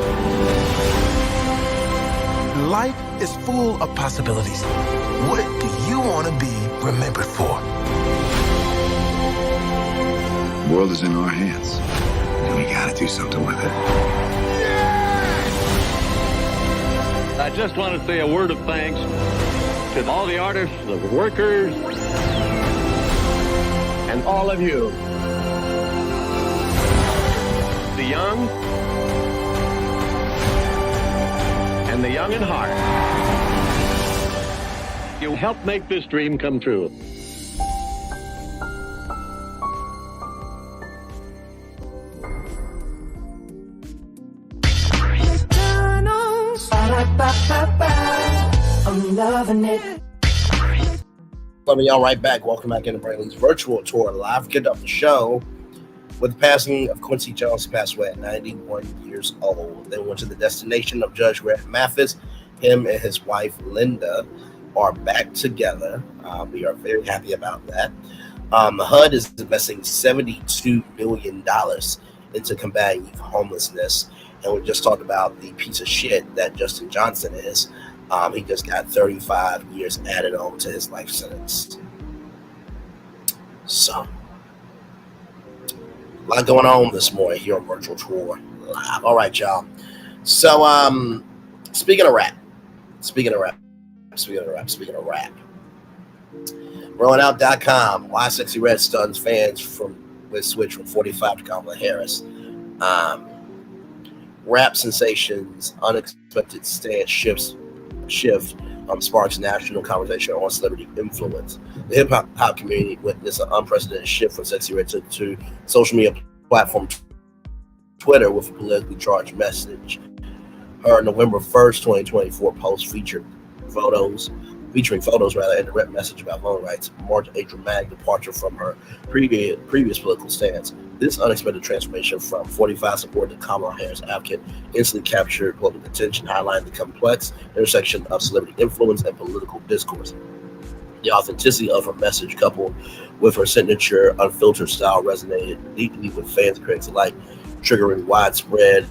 Life is full of possibilities. What do you want to be remembered for? The world is in our hands, and we gotta do something with it. I just want to say a word of thanks to all the artists, the workers, and all of you. The young and the young in heart. You helped make this dream come true. I'm loving it. Loving y'all right back. Welcome back into Brainley's virtual tour. Live kicked off the show with the passing of Quincy Jones, who passed away at 91 years old. They went to the destination of Judge Greg Mathis. Him and his wife, Linda, are back together. We are very happy about that. The HUD is investing $72 million into combating youth homelessness. And we just talked about the piece of shit that Justin Johnson is. He just got 35 years added on to his life sentence. So, a lot going on this morning here on Virtual Tour Live. All right, y'all. So, speaking of rap. RollingOut.com. Why Sexy Red stuns fans with switch from 45 to Kamala Harris. Rap sensations, unexpected stance shift sparks national conversation on celebrity influence. The hip hop community witnessed an unprecedented shift from Sexy Red to social media platform Twitter with a politically charged message. Her November 1st, 2024 post featuring photos and a direct message about voting rights marked a dramatic departure from her previous political stance. This unexpected transformation from 45 support to Kamala Harris advocate instantly captured global attention, highlighting the complex intersection of celebrity influence and political discourse. The authenticity of her message, coupled with her signature unfiltered style, resonated deeply with fans and critics alike, triggering widespread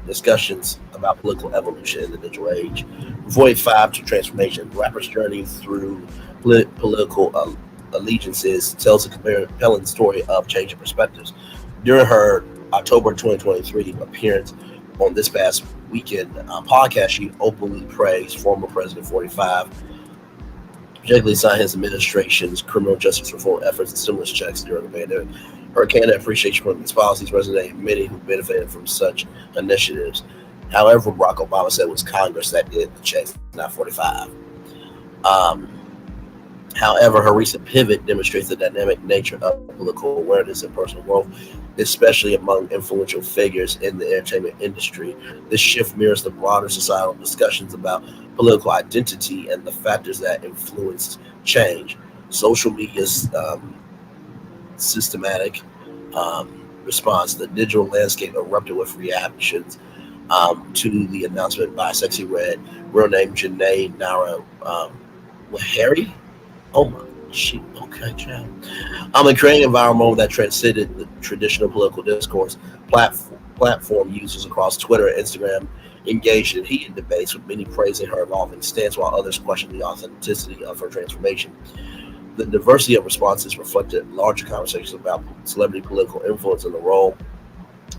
discussions about political evolution in the digital age. From 45 to transformation, the rapper's journey through political allegiances tells a compelling story of changing perspectives. During her October 2023 appearance on This Past Weekend podcast, she openly praised former President 45, particularly citing his administration's criminal justice reform efforts and stimulus checks during the pandemic. Her candid appreciation for these policies resonated with many who benefited from such initiatives. However, Barack Obama said it was Congress that did the checks, not 45. However, her recent pivot demonstrates the dynamic nature of political awareness and personal growth, especially among influential figures in the entertainment industry. This shift mirrors the broader societal discussions about political identity and the factors that influence change. Social media's systematic response to the digital landscape erupted with reactions to the announcement by Sexy Red, real name Janae Nara Harry. Oh my shit, okay, child. And creating an environment that transcended the traditional political discourse. Platform users across Twitter and Instagram engaged in heated debates, with many praising her evolving stance while others questioned the authenticity of her transformation. The diversity of responses reflected larger conversations about celebrity political influence and the role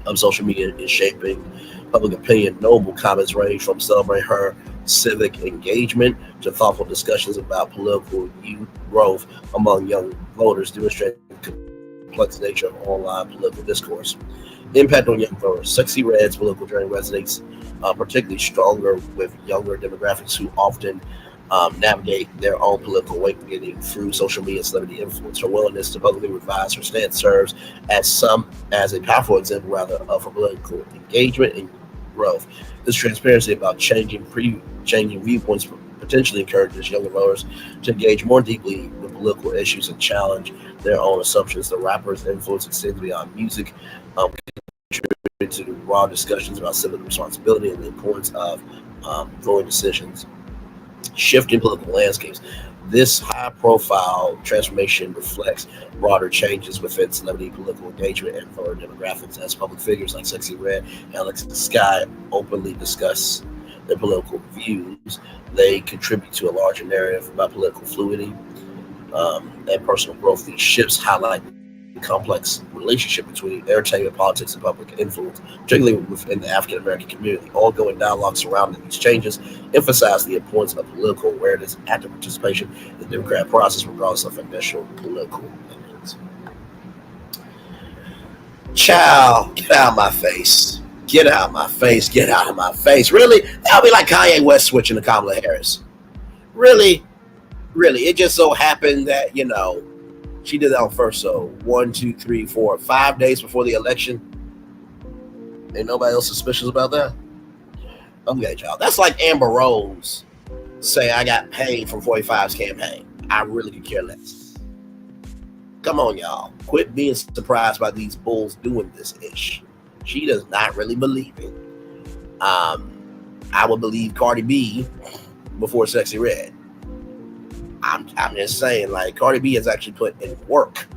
of social media in shaping public opinion. Notable comments range from celebrating her civic engagement to thoughtful discussions about political youth growth among young voters, demonstrating the complex nature of online political discourse. Impact on young voters. Sexy Red's political journey resonates particularly stronger with younger demographics who often navigate their own political awakening through social media and celebrity influence. Her willingness to publicly revise her stance serves as a powerful example of her political engagement and growth. This transparency about changing viewpoints potentially encourages younger voters to engage more deeply with political issues and challenge their own assumptions. The rapper's influence extends beyond music, contributing to raw discussions about civic responsibility and the importance of voting decisions. Shifting political landscapes. This high-profile transformation reflects broader changes within celebrity political engagement and voter demographics. As public figures like Sexy Red and Alexis Sky openly discuss their political views, they contribute to a larger narrative about political fluidity and personal growth. These shifts highlight the complex relationship between entertainment, politics, and public influence, particularly within the African American community. Ongoing dialogue surrounding these changes emphasize the importance of political awareness and active participation in the democratic process, regardless of initial political opinions. Child, get out of my face. Get out of my face. Get out of my face. Really? That'll be like Kanye West switching to Kamala Harris. Really? Really? It just so happened that, she did that on first. So 1, 2, 3, 4, 5 days before the election. Ain't nobody else suspicious about that? Okay, y'all. That's like Amber Rose say I got paid from 45's campaign. I really could care less. Come on, y'all. Quit being surprised by these bulls doing this ish. She does not really believe it. I would believe Cardi B before Sexy Red. I'm just saying, like, Cardi B has actually put in work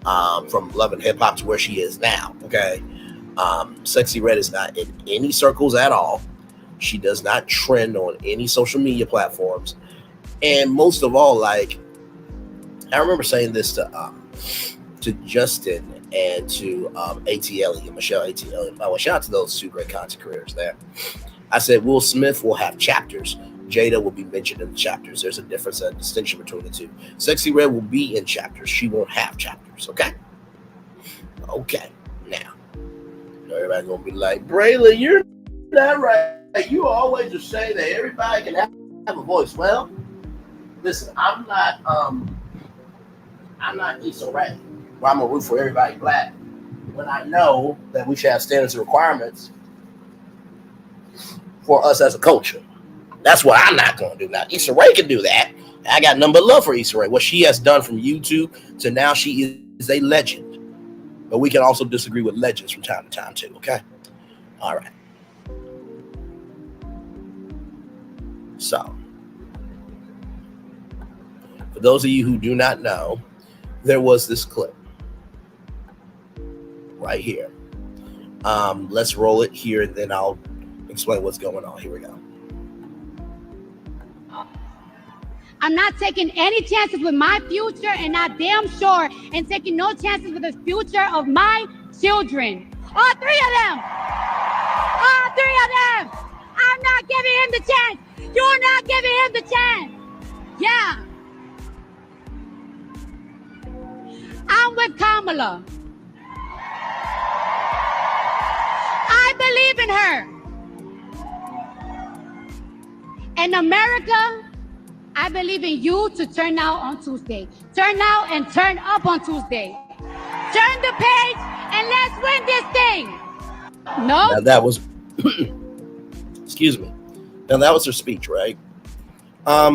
from Love and Hip Hop to where she is now. Okay, Sexy Red is not in any circles at all. She does not trend on any social media platforms. And most of all, like, I remember saying this to Justin and to ATL and Michelle ATL. Well, shout out to those two great content creators there. I said Will Smith will have chapters. Jada will be mentioned in the chapters. There's a difference, a distinction between the two. Sexy Red will be in chapters. She won't have chapters. Okay. Okay. Now, everybody's gonna be like, Braylon, you're not right. You always just say that everybody can have a voice. Well, listen, I'm not Issa Rae, where I'm gonna root for everybody black when I know that we should have standards and requirements for us as a culture. That's what I'm not gonna do. Now, Issa Rae can do that. I got nothing but love for Issa Rae. What she has done from YouTube to now, she is a legend. But we can also disagree with legends from time to time too. Okay. All right. So, for those of you who do not know, there was this clip right here. Let's roll it here, and then I'll explain what's going on. Here we go. I'm not taking any chances with my future, and I damn sure and taking no chances with the future of my children. All three of them. All three of them. I'm not giving him the chance. You're not giving him the chance. Yeah. I'm with Kamala. I believe in her. In America, I believe in you to turn out on Tuesday. Turn out and turn up on Tuesday. Turn the page and let's win this thing. No. Now that was, excuse me. Now that was her speech, right? I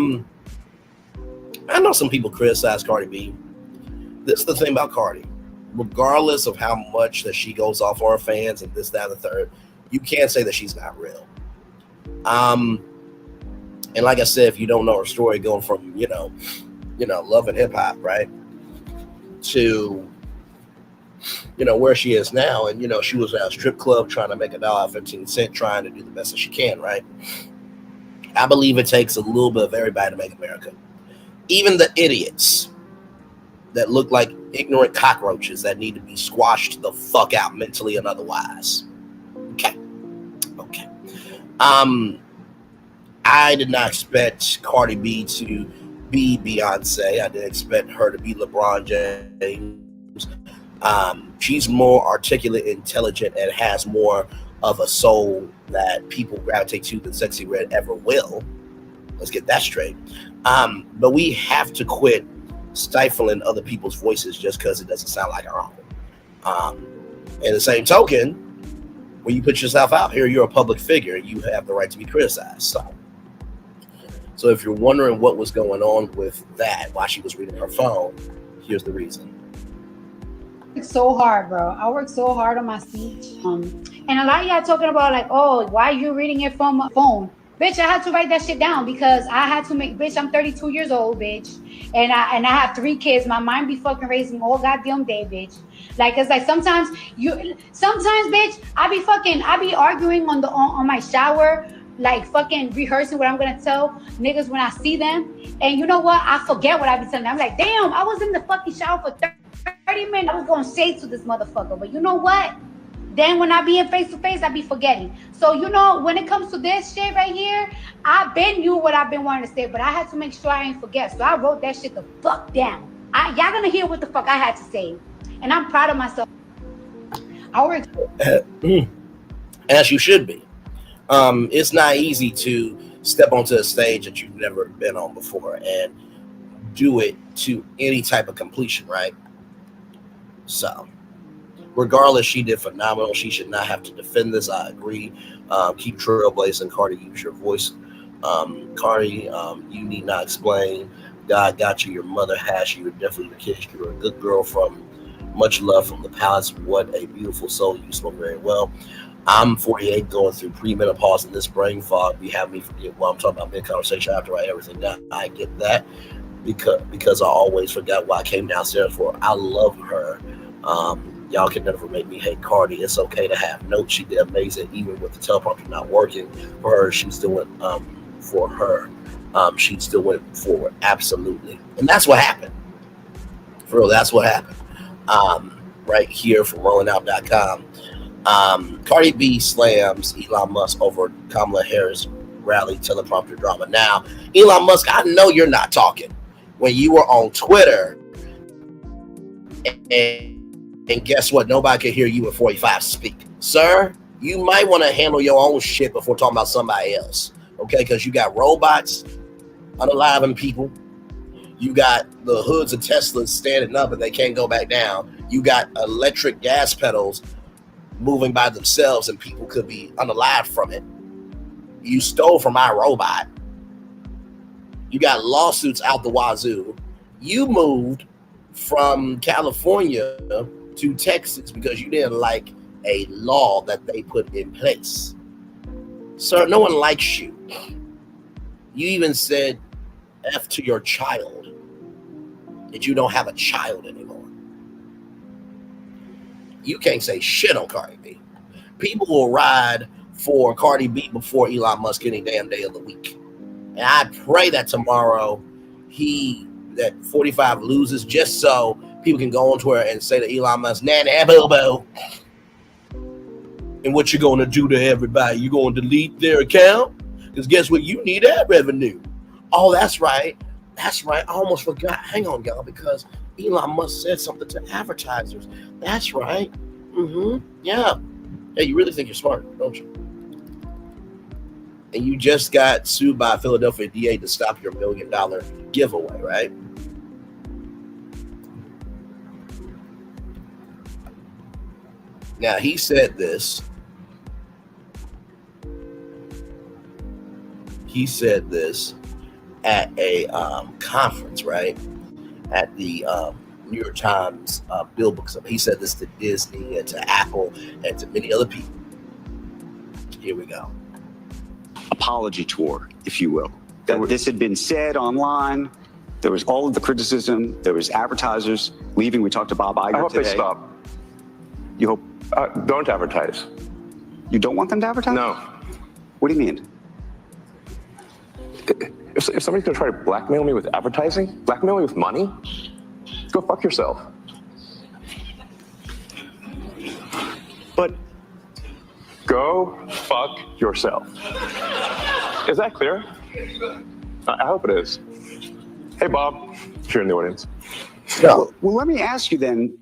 know some people criticize Cardi B. This is the thing about Cardi. Regardless of how much that she goes off on her fans and this, that, and the third, you can't say that she's not real. And like I said, if you don't know her story, going from, you know, love and hip hop, right, to, where she is now. And, she was at a strip club trying to make $1.15, trying to do the best that she can, right? I believe it takes a little bit of everybody to make America. Even the idiots that look like ignorant cockroaches that need to be squashed the fuck out mentally and otherwise. Okay. I did not expect Cardi B to be Beyonce. I didn't expect her to be LeBron James. She's more articulate, intelligent, and has more of a soul that people gravitate to than Sexy Red ever will. Let's get that straight. But we have to quit stifling other people's voices just because it doesn't sound like our own. In the same token, when you put yourself out here, you're a public figure. You have the right to be criticized. So if you're wondering what was going on with that while she was reading her phone, here's the reason. So hard, bro. I worked so hard on my speech. And a lot of y'all talking about like, oh, why you reading it from a phone? Bitch, I had to write that shit down because I had to make, bitch, I'm 32 years old, bitch. And I have 3 kids. My mind be fucking raising all goddamn day, bitch. Like, it's like sometimes, bitch, I be arguing on my shower, like fucking rehearsing what I'm gonna tell niggas when I see them. And you know what? I forget what I be telling them. I'm like, damn, I was in the fucking shower for 30 minutes. I was gonna say to this motherfucker. But you know what? Then when I be in face to face, I be forgetting. So, when it comes to this shit right here, I been knew what I've been wanting to say, but I had to make sure I ain't forget. So I wrote that shit the fuck down. Y'all gonna hear what the fuck I had to say. And I'm proud of myself. As you should be. It's not easy to step onto a stage that you've never been on before and do it to any type of completion, right? So, regardless, she did phenomenal. She should not have to defend this. I agree. Keep trailblazing. Cardi, use your voice. Cardi, you need not explain. God got you. Your mother has you. You're definitely the kid. You're a good girl from much love from the palace. What a beautiful soul. You spoke very well. I'm 48, going through premenopause, and this brain fog be having me forget what I'm talking about mid-conversation. I have to write everything down. I get that because I always forgot what I came downstairs for. I love her. Y'all can never make me hate Cardi. It's okay to have notes. She did amazing, even with the teleprompter not working for her. She still went for her. She still went forward. Absolutely. And that's what happened. For real, that's what happened. Right here from rollingout.com. Cardi B slams Elon Musk over Kamala Harris rally teleprompter drama. Now, Elon Musk, I know you're not talking when you were on Twitter, and guess what? Nobody can hear you at 45 speak. Sir, you might want to handle your own shit before talking about somebody else, okay? Because you got robots unaliving people. You got the hoods of Teslas standing up and they can't go back down. You got electric gas pedals moving by themselves and people could be unalived from it. You stole from my robot. You got lawsuits out the wazoo. You moved from California to Texas because you didn't like a law that they put in place. Sir, no one likes you. You even said F to your child, that you don't have a child anymore. You can't say shit on Cardi B. People will ride for Cardi B before Elon Musk any damn day of the week. And I pray that tomorrow that 45 loses just so people can go on Twitter and say to Elon Musk, "Nana Bobo." And what you gonna do to everybody? You gonna delete their account? Because guess what? You need ad revenue. Oh, that's right. That's right. I almost forgot. Hang on, y'all, because Elon Musk said something to advertisers. That's right. Yeah. Hey, you really think you're smart, don't you? And you just got sued by a Philadelphia DA to stop your $1 million giveaway, right? Now, he said this. He said this at a conference, right? At the New York Times Bill Book Summit. He said this to Disney and to Apple and to many other people. Here we go. Apology tour, if you will. That this had been said online. There was all of the criticism. There was advertisers leaving. We talked to Bob Iger today. I hope they stop. You hope? Don't advertise. You don't want them to advertise? No. What do you mean? If somebody's going to try to blackmail me with advertising, blackmail me with money, go fuck yourself. But go fuck yourself. Is that clear? I hope it is. Hey, Bob, if you're in the audience. Well, let me ask you then.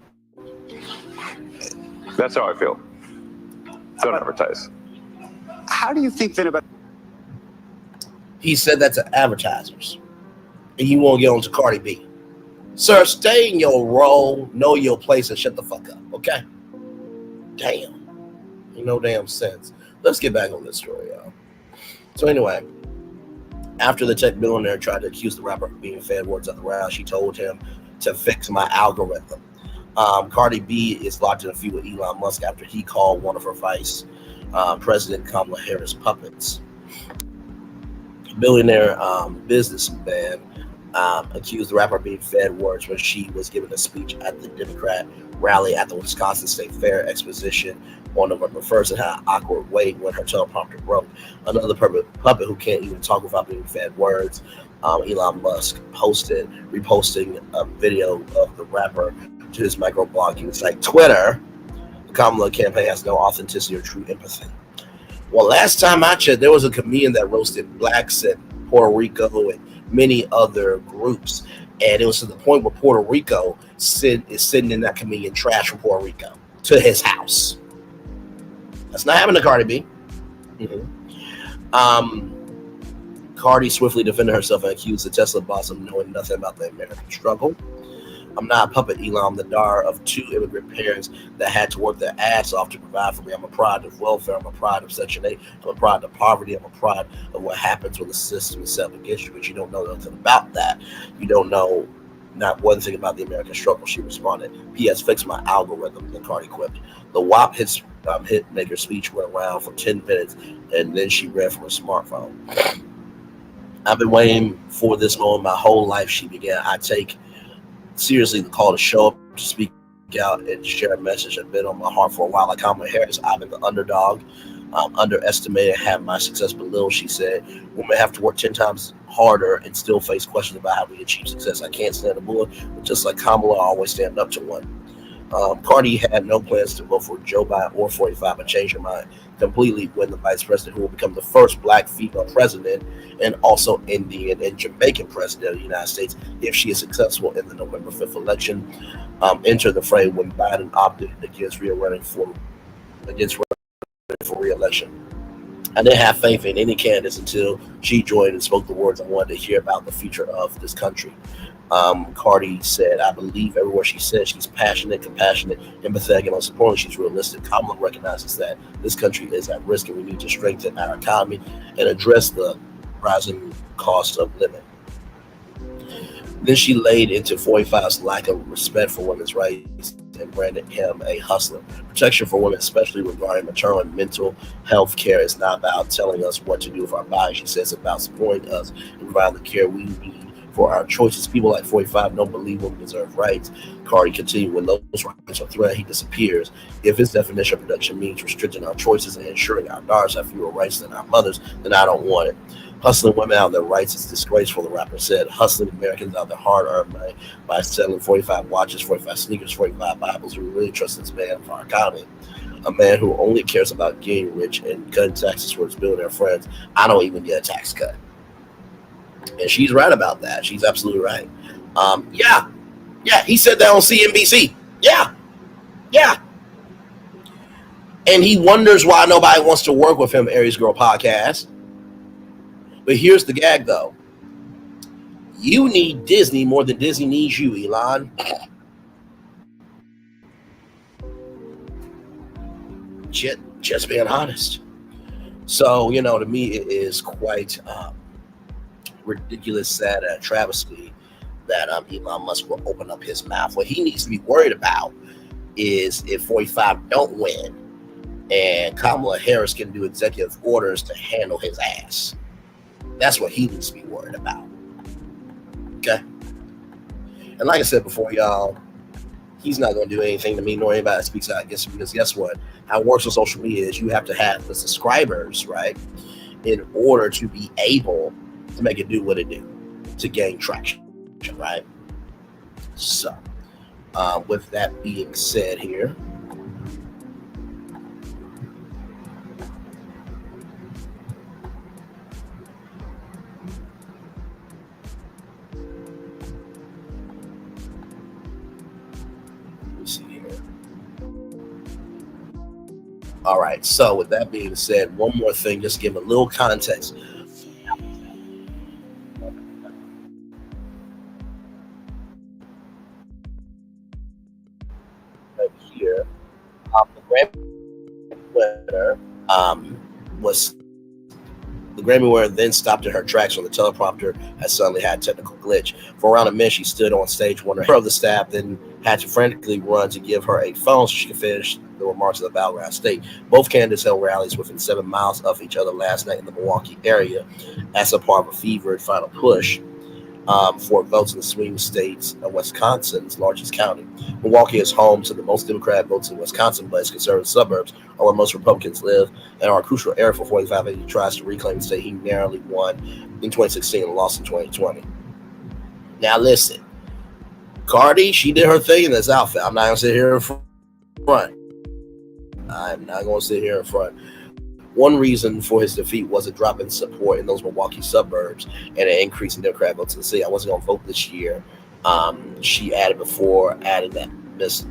That's how I feel. Don't advertise. How do you think then about? He said that to advertisers. And you won't get on to Cardi B. Sir, stay in your role, know your place, and shut the fuck up, okay? Damn. Ain't no damn sense. Let's get back on this story, y'all. So anyway, after the tech billionaire tried to accuse the rapper of being fed words at the rally, she told him to fix my algorithm. Cardi B is locked in a feud with Elon Musk after he called one of her vice President Kamala Harris puppets. Billionaire businessman accused the rapper of being fed words when she was giving a speech at the Democrat rally at the Wisconsin State Fair exposition on November 1st and had an awkward wait when her teleprompter broke. Another puppet who can't even talk without being fed words. Elon Musk reposting a video of the rapper to his microblogging site Twitter. The Kamala campaign has no authenticity or true empathy. Well, last time I checked, there was a comedian that roasted blacks in Puerto Rico and many other groups. And it was to the point where Puerto Rico is sitting in that comedian trash from Puerto Rico to his house. That's not happening to Cardi B. Cardi swiftly defended herself and accused the Tesla boss of knowing nothing about the American struggle. I'm not a puppet, Elon. I'm the daughter of two immigrant parents that had to work their ass off to provide for me. I'm a product of welfare. I'm a product of Section 8. I'm a product of poverty. I'm a product of what happens when the system is set up against you, but you don't know nothing about that. You don't know not one thing about the American struggle, she responded. P.S. Fix my algorithm, the Cardi quipped. The WAP hit maker speech went around for 10 minutes, and then she read from her smartphone. I've been waiting for this moment my whole life, she began. I take seriously the call to show up to speak out and share a message that's been on my heart for a while. Like Kamala Harris, I've been the underdog, underestimated, have my success belittled. She said, women have to work 10 times harder and still face questions about how we achieve success. I can't stand a bullet, but just like Kamala, I always stand up to one. Cardi had no plans to vote for Joe Biden or 45, but changed her mind completely when the vice president, who will become the first black female president and also Indian and Jamaican president of the United States, if she is successful in the November 5th election, entered the fray when Biden opted against running for re-election. I didn't have faith in any candidates until she joined and spoke the words I wanted to hear about the future of this country. Cardi said, I believe every word she said. She's passionate, compassionate, empathetic, and most importantly, she's realistic. Kamala recognizes that this country is at risk and we need to strengthen our economy and address the rising cost of living. Then she laid into 45's lack of respect for women's rights and branded him a hustler. Protection for women, especially regarding maternal and mental health care, is not about telling us what to do with our bodies. She says it's about supporting us and providing the care we need for our choices. People like 45 don't believe women deserve rights. Cardi continued, when those rights are threatened, he disappears. If his definition of protection means restricting our choices and ensuring our daughters have fewer rights than our mothers, then I don't want it. Hustling women out of their rights is disgraceful, the rapper said. Hustling Americans out of their hard-earned money by selling 45 watches, 45 sneakers, 45 Bibles. We really trust this man for our economy. A man who only cares about getting rich and cutting taxes for his billionaire friends. I don't even get a tax cut. And she's right about that. She's absolutely right. Yeah, he said that on CNBC. Yeah. And he wonders why nobody wants to work with him, Aries Girl Podcast. But here's the gag, though. You need Disney more than Disney needs you, Elon. Just being honest. So, to me, it is quite ridiculous, sad, travesty that Elon Musk will open up his mouth. What he needs to be worried about is if 45 don't win and Kamala Harris can do executive orders to handle his ass. That's what he needs to be worried about. Okay? And like I said before, y'all, he's not going to do anything to me nor anybody that speaks out against him, because guess what? How it works on social media is you have to have the subscribers, right, in order to be able to make it do what it do, to gain traction, right? So, with that being said here, all right, so with that being said, one more thing, just give a little context. Right here, the Grammy winner was the Grammy winner then stopped in her tracks when the teleprompter had suddenly had a technical glitch. For around a minute, she stood on stage wondering. Her of the staff then had to frantically run to give her a phone so she could finish the remarks of the battleground state. Both candidates held rallies within 7 miles of each other last night in the Milwaukee area as a part of a fevered final push for votes in the swing states of Wisconsin's largest county. Milwaukee is home to the most Democratic votes in Wisconsin, but its conservative suburbs are where most Republicans live and are a crucial area for 45 as he tries to reclaim the state he narrowly won in 2016 and lost in 2020. Now listen, Cardi, she did her thing in this outfit. I'm not going to sit here in front. I'm not going to sit here in front. One reason for his defeat was a drop in support in those Milwaukee suburbs and an increase in Democrat votes in the city. I wasn't going to vote this year. She added before that Miss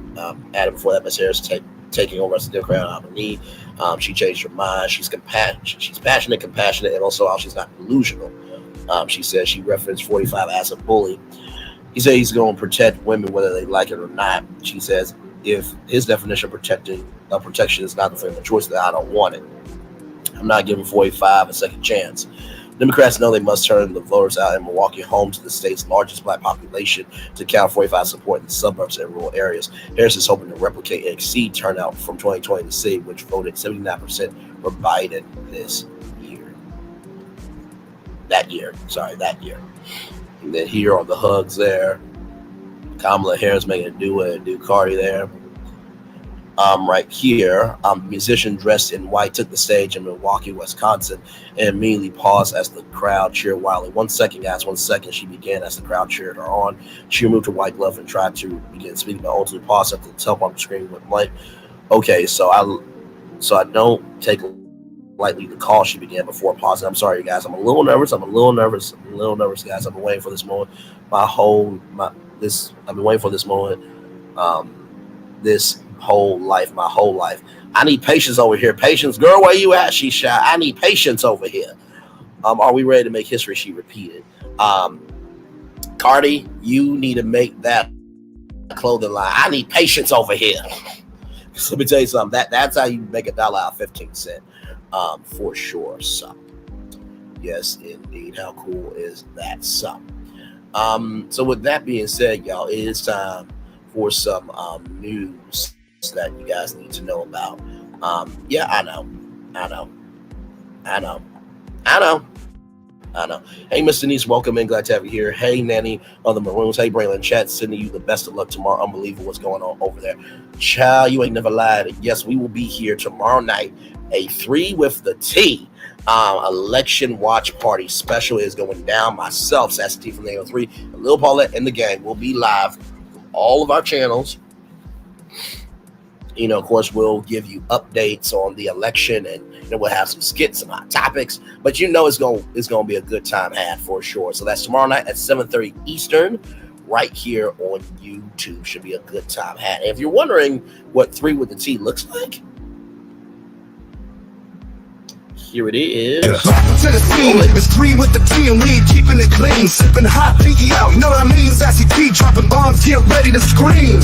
Harris taking over as the Democrat nominee. She changed her mind. She's passionate, compassionate, and also she's not delusional. She says she referenced 45 as a bully. He said he's going to protect women whether they like it or not. She says if his definition of protection is not the freedom of choice, then I don't want it. I'm not giving 45 a second chance. Democrats know they must turn the voters out in Milwaukee, home to the state's largest black population, to count 45 support in the suburbs and rural areas. Harris is hoping to replicate and exceed turnout from 2020 in the city, which voted 79% for Biden this year. That year. And then here are the hugs there. Kamala Harris making a do Cardi there. Right here, musician dressed in white took the stage in Milwaukee, Wisconsin, and immediately paused as the crowd cheered wildly. 1 second, guys, 1 second. She began as the crowd cheered her on. She removed her white glove and tried to begin speaking, but ultimately paused at the top on the screen with light. Okay, so I don't take lightly the call she began before pausing. I'm sorry, guys. I'm a little nervous, guys. I've been waiting for this moment. I've been waiting for this moment. My whole life. I need patience over here. Patience, girl, where you at? She shot. I need patience over here. Are we ready to make history? She repeated. Cardi, you need to make that clothing line. I need patience over here. So let me tell you something. That's how you make $1 out of 15 cents. For sure. So yes, indeed. How cool is that? So with that being said, y'all, it is time for some news that you guys need to know about. Yeah, I know. Hey, Mr. Nice, welcome in. Glad to have you here. Hey, Nanny on the Maroons. Hey, Braylon Chat, sending you the best of luck tomorrow. Unbelievable what's going on over there. Child, you ain't never lied. Yes, we will be here tomorrow night. A 3 with the T election watch party special is going down. Myself, Sassy T from the 803, and Lil Paulette and the gang will be live on all of our channels. You know, of course, we'll give you updates on the election, and we'll have some skits and hot topics. But you know, it's gonna be a good time had for sure. So that's tomorrow night at 7:30 Eastern, right here on YouTube. Should be a good time had. And if you're wondering what 3 with the T looks like, here it is. Welcome to the scene. It's 3 with the T and we keeping it clean. Sipping hot, pinky out. You know what I mean? Sassy T dropping bombs. Get ready to scream.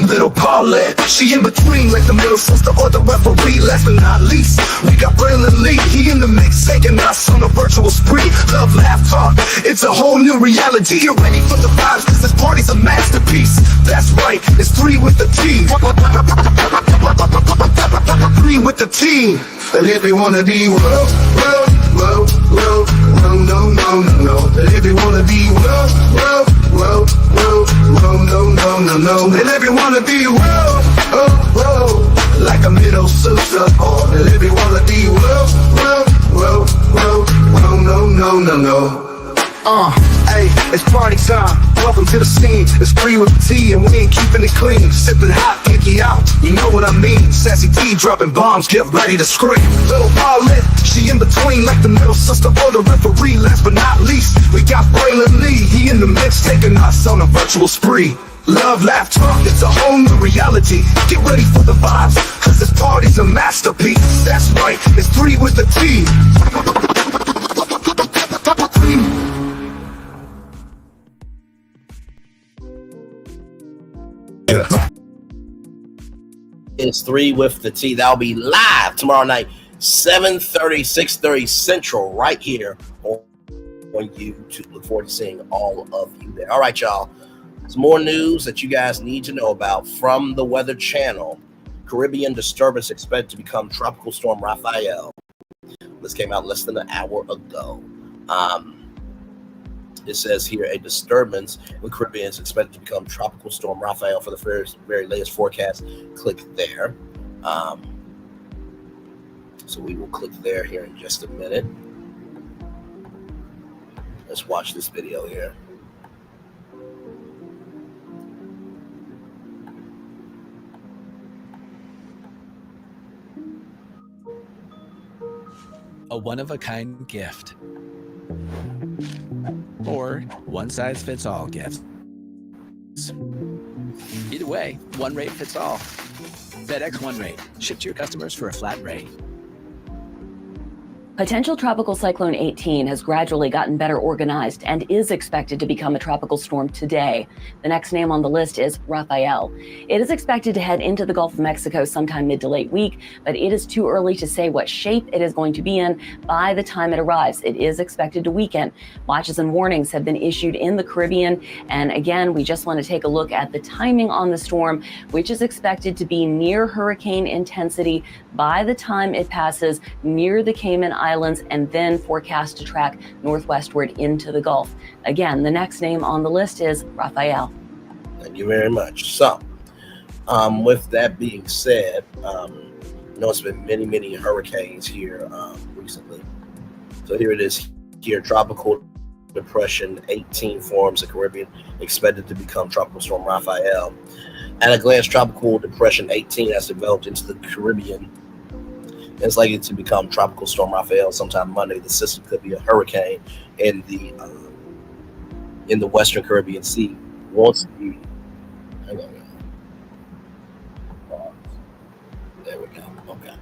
Little Paulette, she in between like the middle sister or the referee. Last but not least, we got Braylon Lee. He in the mix, taking us on a virtual spree. Love, laugh, talk. It's a whole new reality. Get ready for the vibes, cause this party's a masterpiece. That's right, it's 3 with the T. 3 with the T. And if they wanna be no. And if you wanna be no. And if you wanna be like a middle sister. And if you wanna be no. Hey, it's party time. Welcome to the scene. It's 3 with the T and we ain't keeping it clean. Sipping hot, pinky out. You know what I mean? Sassy T dropping bombs. Get ready to scream. Little Paulette, she in between like the middle sister or the referee. Last but not least, we got Braylon Lee. He in the mix, taking us on a virtual spree. Love, laugh, talk, it's a whole new reality. Get ready for the vibes, cause this party's a masterpiece. That's right, it's 3 with the T. It's 3 with the T. That'll be live tomorrow night, 7:30, 6:30 Central, right here on YouTube. Look forward to seeing all of you there. All right, y'all. Some more news that you guys need to know about from the Weather Channel. Caribbean disturbance expected to become Tropical Storm Rafael. This came out less than an hour ago. It says here a disturbance in the Caribbean is expected to become Tropical Storm Rafael. For the very latest forecast, click there. So we will click there here in just a minute. Let's watch this video here. A one-of-a-kind gift. Or one-size-fits-all gift. Either way, one rate fits all. FedEx One Rate. Ship to your customers for a flat rate. Potential Tropical Cyclone 18 has gradually gotten better organized and is expected to become a tropical storm today. The next name on the list is Rafael. It is expected to head into the Gulf of Mexico sometime mid to late week, but it is too early to say what shape it is going to be in by the time it arrives. It is expected to weaken. Watches and warnings have been issued in the Caribbean. And again, we just want to take a look at the timing on the storm, which is expected to be near hurricane intensity by the time it passes near the Cayman Islands and then forecast to track northwestward into the Gulf. Again, the next name on the list is Rafael. Thank you very much. So, with that being said, it's been many hurricanes here recently. So here it is. Here, Tropical Depression 18 forms the Caribbean, expected to become Tropical Storm Rafael. At a glance, Tropical Depression 18 has developed into the Caribbean. It's likely to become Tropical Storm Rafael sometime Monday. The system could be a hurricane in the Western Caribbean Sea. Once the there we go. Okay.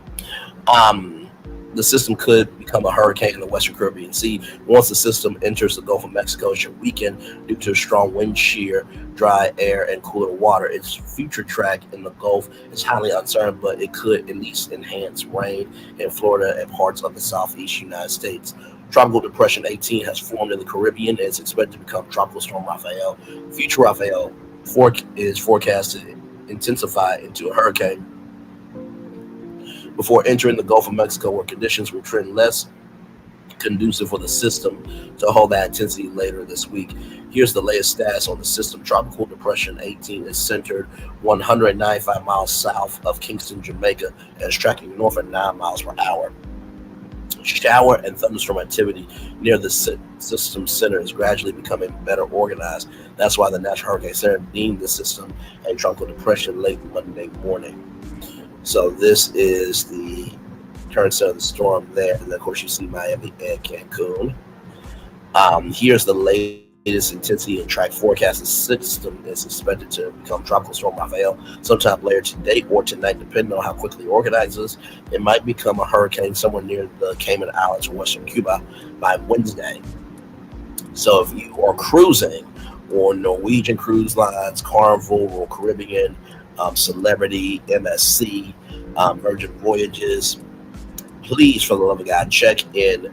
The system could become a hurricane in the Western Caribbean Sea. Once the system enters the Gulf of Mexico, it should weaken due to strong wind shear, dry air, and cooler water. Its future track in the Gulf is highly uncertain, but it could at least enhance rain in Florida and parts of the southeast United States. Tropical Depression 18 has formed in the Caribbean and is expected to become Tropical Storm Rafael. Future Rafael is forecasted to intensify into a hurricane before entering the Gulf of Mexico, where conditions will trend less conducive for the system to hold that intensity later this week. Here's the latest stats on the system. Tropical Depression 18 is centered 195 miles south of Kingston, Jamaica, and is tracking north at 9 miles per hour. Shower and thunderstorm activity near the system center is gradually becoming better organized. That's why the National Hurricane Center deemed the system a tropical depression late Monday morning. So this is the current center of the storm there. And of course, you see Miami and Cancun. Here's the latest intensity and track forecast. The system is expected to become Tropical Storm Rafael sometime later today or tonight, depending on how quickly it organizes. It might become a hurricane somewhere near the Cayman Islands or Western Cuba by Wednesday. So if you are cruising on Norwegian Cruise Lines, Carnival, Royal Caribbean, Celebrity, MSC, Virgin Voyages, please, for the love of God, check in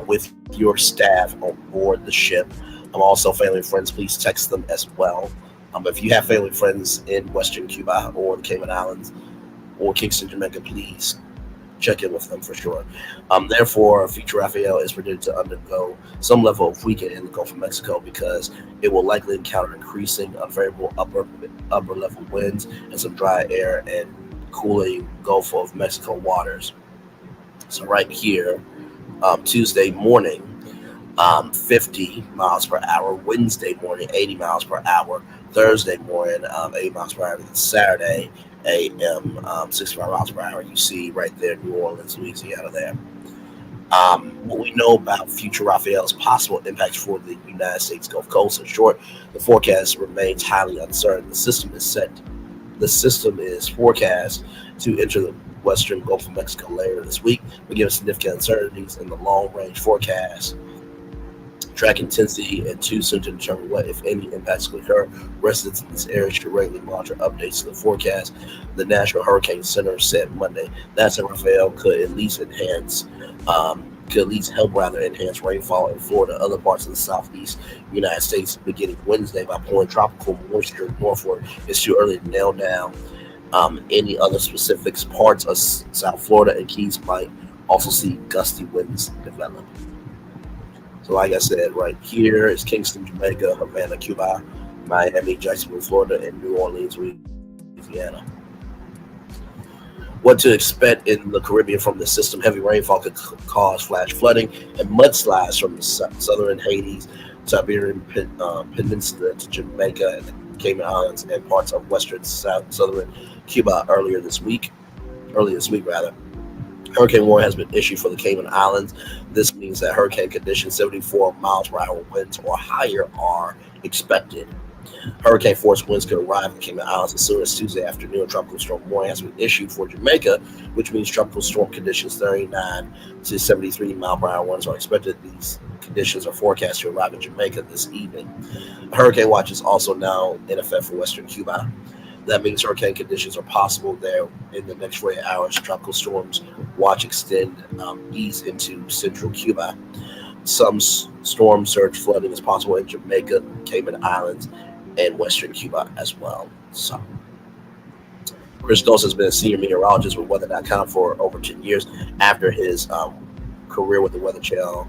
with your staff on board the ship. Also, family and friends, please text them as well. If you have family and friends in Western Cuba or the Cayman Islands or Kingston, Jamaica, please check in with them for sure. Therefore, future Rafael is predicted to undergo some level of weakening in the Gulf of Mexico because it will likely encounter increasing unfavorable upper level winds and some dry air and cooling Gulf of Mexico waters. So right here, Tuesday morning, 50 miles per hour. Wednesday morning, 80 miles per hour. Thursday morning, 80 miles per hour. And Saturday, AM, 65 miles per hour. You see right there, New Orleans, Louisiana there. What we know about future Rafael's possible impacts for the United States Gulf Coast. In short, the forecast remains highly uncertain. The system is forecast to enter the western Gulf of Mexico later this week, but given significant uncertainties in the long-range forecast, track intensity, and too soon to determine what, if any, impacts will occur, residents in this area should regularly monitor updates to the forecast. The National Hurricane Center said Monday that Rafael could at least help enhance rainfall in Florida and other parts of the southeast United States beginning Wednesday by pulling tropical moisture northward. It's too early to nail down any other specifics. Parts of South Florida and Keys might also see gusty winds develop. So like I said, right here is Kingston, Jamaica, Havana, Cuba, Miami, Jacksonville, Florida, and New Orleans, Louisiana. What to expect in the Caribbean from the system. Heavy rainfall could cause flash flooding and mudslides from the southern Haiti, Iberian Peninsula to Jamaica and the Cayman Islands and parts of western southern Cuba earlier this week. Hurricane warning has been issued for the Cayman Islands. This means that hurricane conditions 74 miles per hour winds or higher are expected. Hurricane force winds could arrive in the Cayman Islands as soon as Tuesday afternoon. Tropical storm warning has been issued for Jamaica, which means tropical storm conditions 39 to 73 mile per hour winds are expected. These conditions are forecast to arrive in Jamaica this evening. A hurricane watch is also now in effect for Western Cuba. That means hurricane conditions are possible there in the next 48 hours. Tropical storms watch extend east into central Cuba. Some storm surge flooding is possible in Jamaica, Cayman Islands, and Western Cuba as well. So, Chris Dawes has been a senior meteorologist with Weather.com for over 10 years after his career with the Weather Channel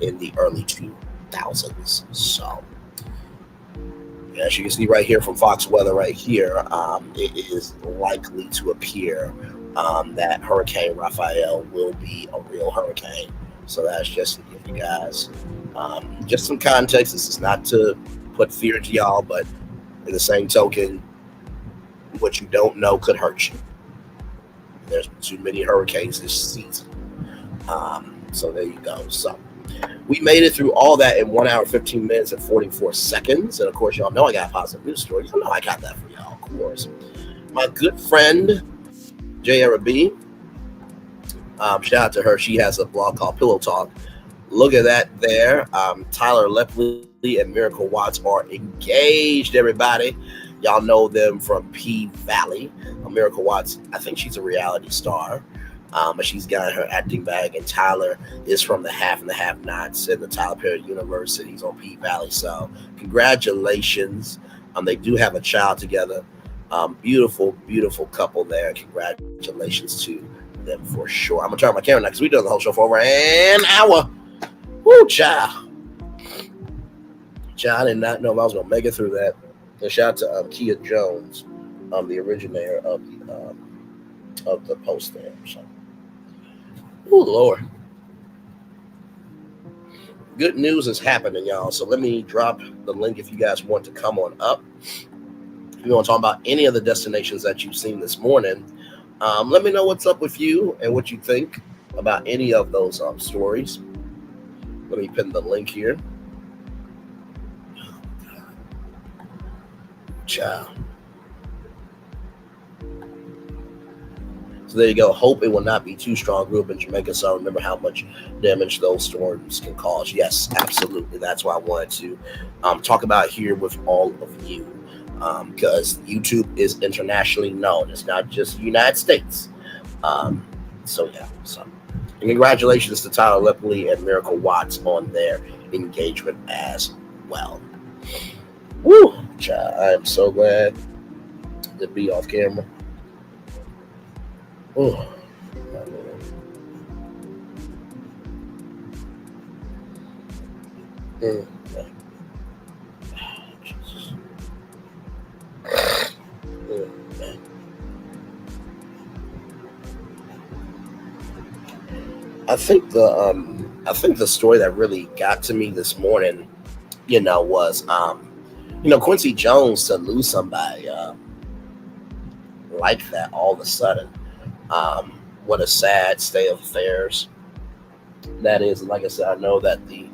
in the early 2000s. So, As you can see right here from Fox Weather right here, it is likely to appear that Hurricane Rafael will be a real hurricane. So that's just to give you guys just some context. This is not to put fear into y'all, but in the same token, what you don't know could hurt you. There's been too many hurricanes this season. So there you go. So we made it through all that in 1 hour, 15 minutes, and 44 seconds. And of course, y'all know I got a positive news story. Y'all know I got that for y'all, of course. My good friend, J.R. B. Shout out to her. She has a blog called Pillow Talk. Look at that there. Tyler Lepley and Miracle Watts are engaged, everybody. Y'all know them from P Valley. Miracle Watts, I think she's a reality star. But she's got her acting bag, and Tyler is from the Half and the Half Nots in the Tyler Perry University. He's on P Valley. So congratulations. They do have a child together. Beautiful, beautiful couple there. Congratulations to them for sure. I'm gonna turn on my camera now because we're doing the whole show for over an hour. Woo, child. I did not know if I was gonna make it through that. And shout out to Quincy Jones, the originator of the post there. So, oh Lord, good news is happening, y'all. So let me drop the link if you guys want to come on up. If you want to talk about any of the destinations that you've seen this morning, let me know what's up with you and what you think about any of those stories. Let me pin the link here. Ciao. So there you go. Hope it will not be too strong. Grew up in Jamaica, so I remember how much damage those storms can cause. Yes, absolutely. That's why I wanted to talk about here with all of you, because YouTube is internationally known. It's not just the United States. So yeah. So and congratulations to Tyler Lepley and Miracle Watts on their engagement as well. Woo! Child, I am so glad to be off camera. Oh, my Lord. Jesus. I think the story that really got to me this morning, was Quincy Jones, to lose somebody like that all of a sudden. What a sad state of affairs that is. And like I said, I know that the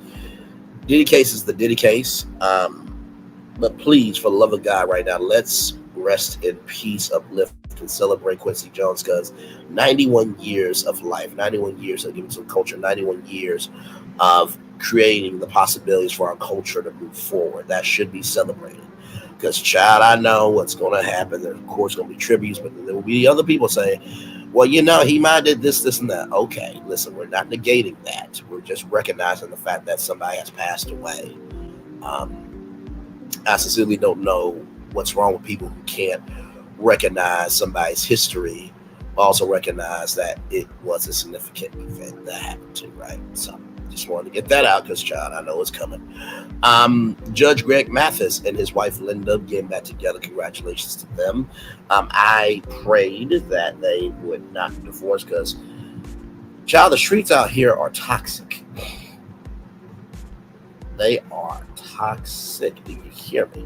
Diddy case is the Diddy case. But please, for the love of God, right now, let's rest in peace, uplift, and celebrate Quincy Jones, because 91 years of life, 91 years of giving some culture, 91 years of creating the possibilities for our culture to move forward. That should be celebrated. Because, child, I know what's going to happen. There's, of course, going to be tributes, but there will be other people saying, well, he might have did this, and that. Okay, listen, we're not negating that. We're just recognizing the fact that somebody has passed away. I sincerely don't know what's wrong with people who can't recognize somebody's history, also recognize that it was a significant event that happened to, right? So just wanted to get that out because, child, I know it's coming. Judge Greg Mathis and his wife Linda getting back together. Congratulations to them. I prayed that they would not divorce because, child, the streets out here are toxic. They are toxic. Do you hear me?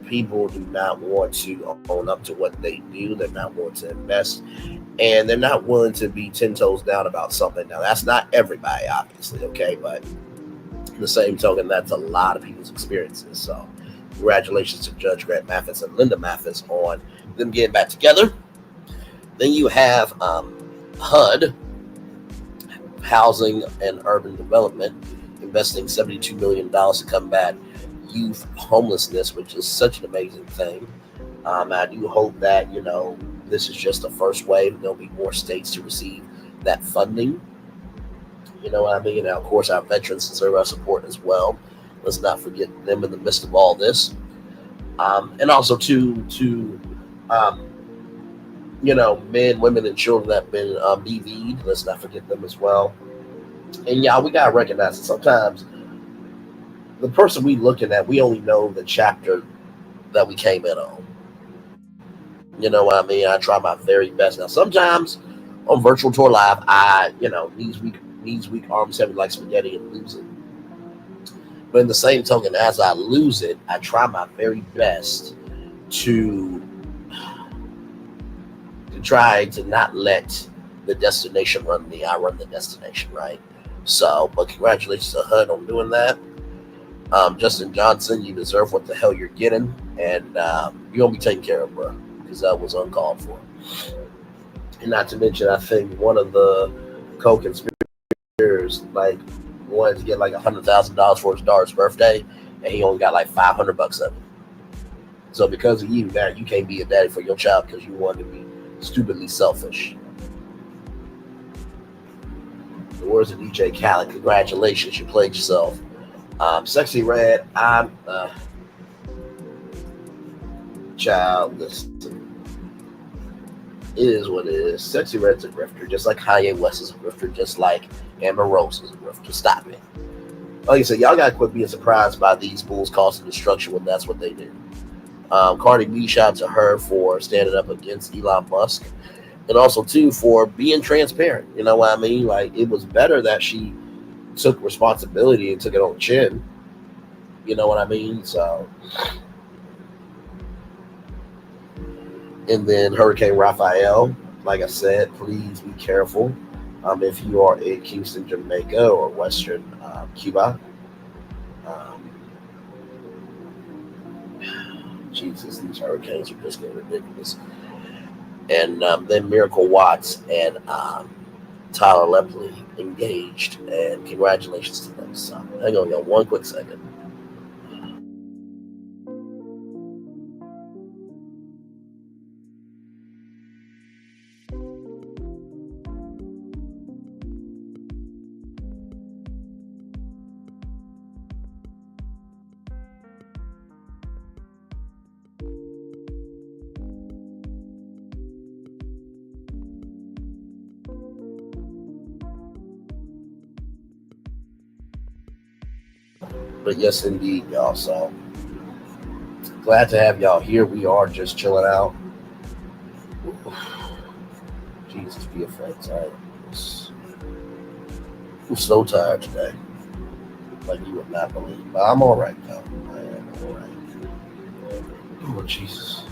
People do not want to own up to what they do. They're not willing to invest, and they're not willing to be 10 toes down about something. Now, that's not everybody, obviously, okay? But in the same token, that's a lot of people's experiences. So congratulations to Judge Greg Mathis and Linda Mathis on them getting back together. Then you have HUD, Housing and Urban Development, investing $72 million to combat youth homelessness, which is such an amazing thing. I do hope that, this is just the first wave. There'll be more states to receive that funding. You know what I mean? Now, of course, our veterans deserve our support as well. Let's not forget them in the midst of all this. And also to men, women, and children that have been BV'd. Let's not forget them as well. And y'all, we gotta recognize that sometimes the person we looking at, we only know the chapter that we came in on. You know what I mean? I try my very best. Now, sometimes on Virtual Tour Live, knees weak, arms heavy like spaghetti, and lose it. But in the same token, as I lose it, I try my very best to try to not let the destination run me. I run the destination, right? So, but congratulations to HUD on doing that. Justin Johnson, you deserve what the hell you're getting, and you're going to be taken care of, bro, because that was uncalled for. And not to mention, I think one of the co-conspirators, wanted to get $100,000 for his daughter's birthday, and he only got $500 of it. So because of you, now you can't be a daddy for your child because you wanted to be stupidly selfish. The words of DJ Khaled, congratulations, you played yourself. Sexy Red, I'm child, listen. It is what it is. Sexy Red's a grifter, just like Kanye West is a grifter, just like Amber Rose is a grifter. Stop it. Like I said, y'all gotta quit being surprised by these bulls causing destruction when that's what they do. Cardi B, shout out to her for standing up against Elon Musk, and also too for being transparent. You know what I mean? It was better that she took responsibility and took it on the chin. You know what I mean? So, and then Hurricane Rafael, like I said, please be careful if you are in Kingston, Jamaica, or Western Cuba. Jesus, these hurricanes are just getting ridiculous. And then Miracle Watts and Tyler Lepley engaged, and congratulations to them. So, hang on, y'all, one quick second. But yes, indeed, y'all. So glad to have y'all here. We are just chilling out. Jesus, be offense. I'm so tired today. Like you would not believe. But I'm all right, though. I am all right. Oh, Jesus.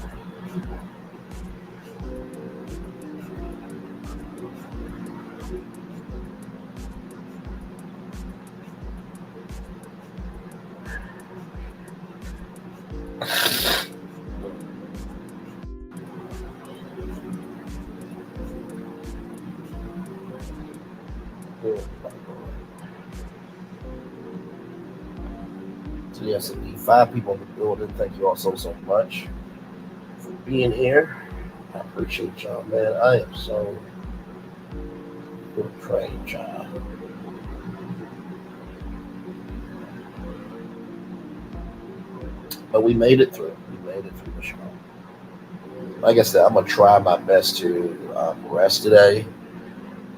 So yes, indeed, 5 people in the building. Thank you all so much for being here. I appreciate y'all, man. I am so praying, child. But we made it through. We made it through the show. Like I said, I'm gonna try my best to rest today,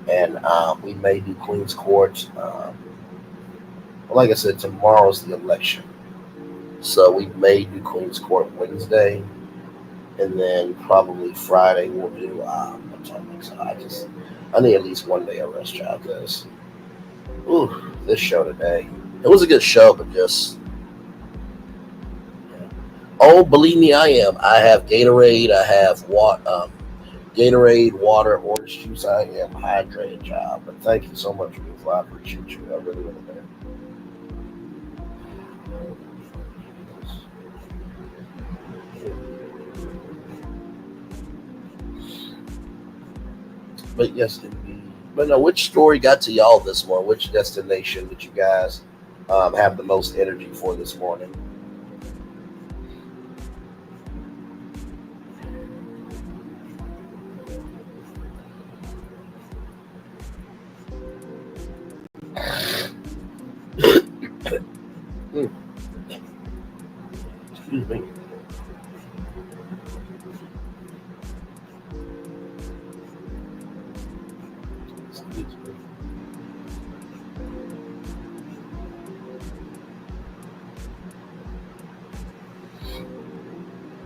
and we may do Queen's Court. Like I said, tomorrow's the election, so we may do Queen's Court Wednesday, and then probably Friday we'll do Atomic. So I need at least one day of rest, child. Because this show today, it was a good show, but just. Oh, believe me, I am. I have Gatorade. I have Gatorade, water, orange juice. I am hydrated, child. But thank you so much, Ruth. I appreciate you. I really, really do. But yes, indeed. But no, which story got to y'all this morning? Which destination did you guys have the most energy for this morning? Excuse me. Excuse me.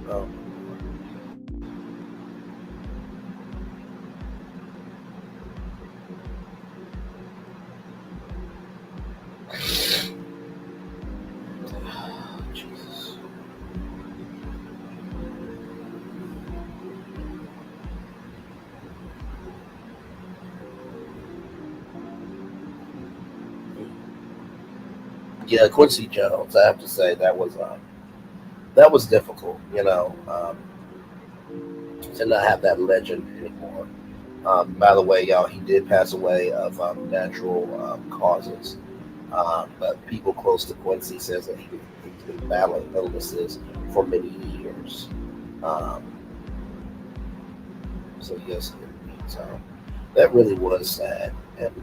Oh. Jesus. Yeah, Quincy Jones. I have to say that was difficult. To not have that legend anymore. By the way, y'all, he did pass away of natural causes. But people close to Quincy says that he's been battling illnesses for many years. So yes, so that really was sad, and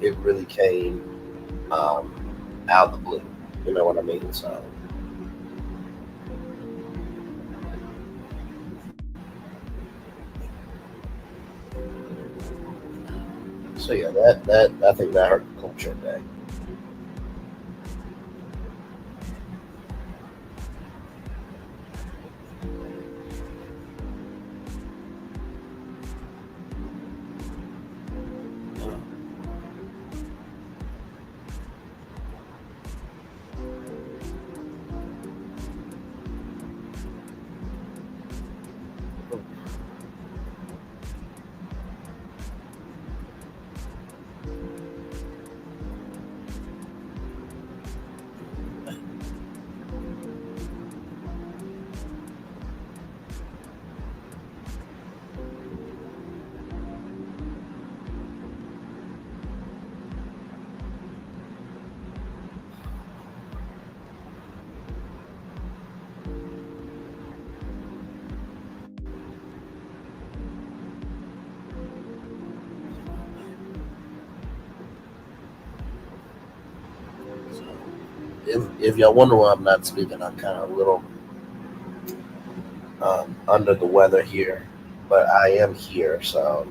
it really came out of the blue. You know what I mean? So yeah, that I think that hurt the culture today. If y'all wonder why I'm not speaking, I'm kind of a little under the weather here, but I am here, so.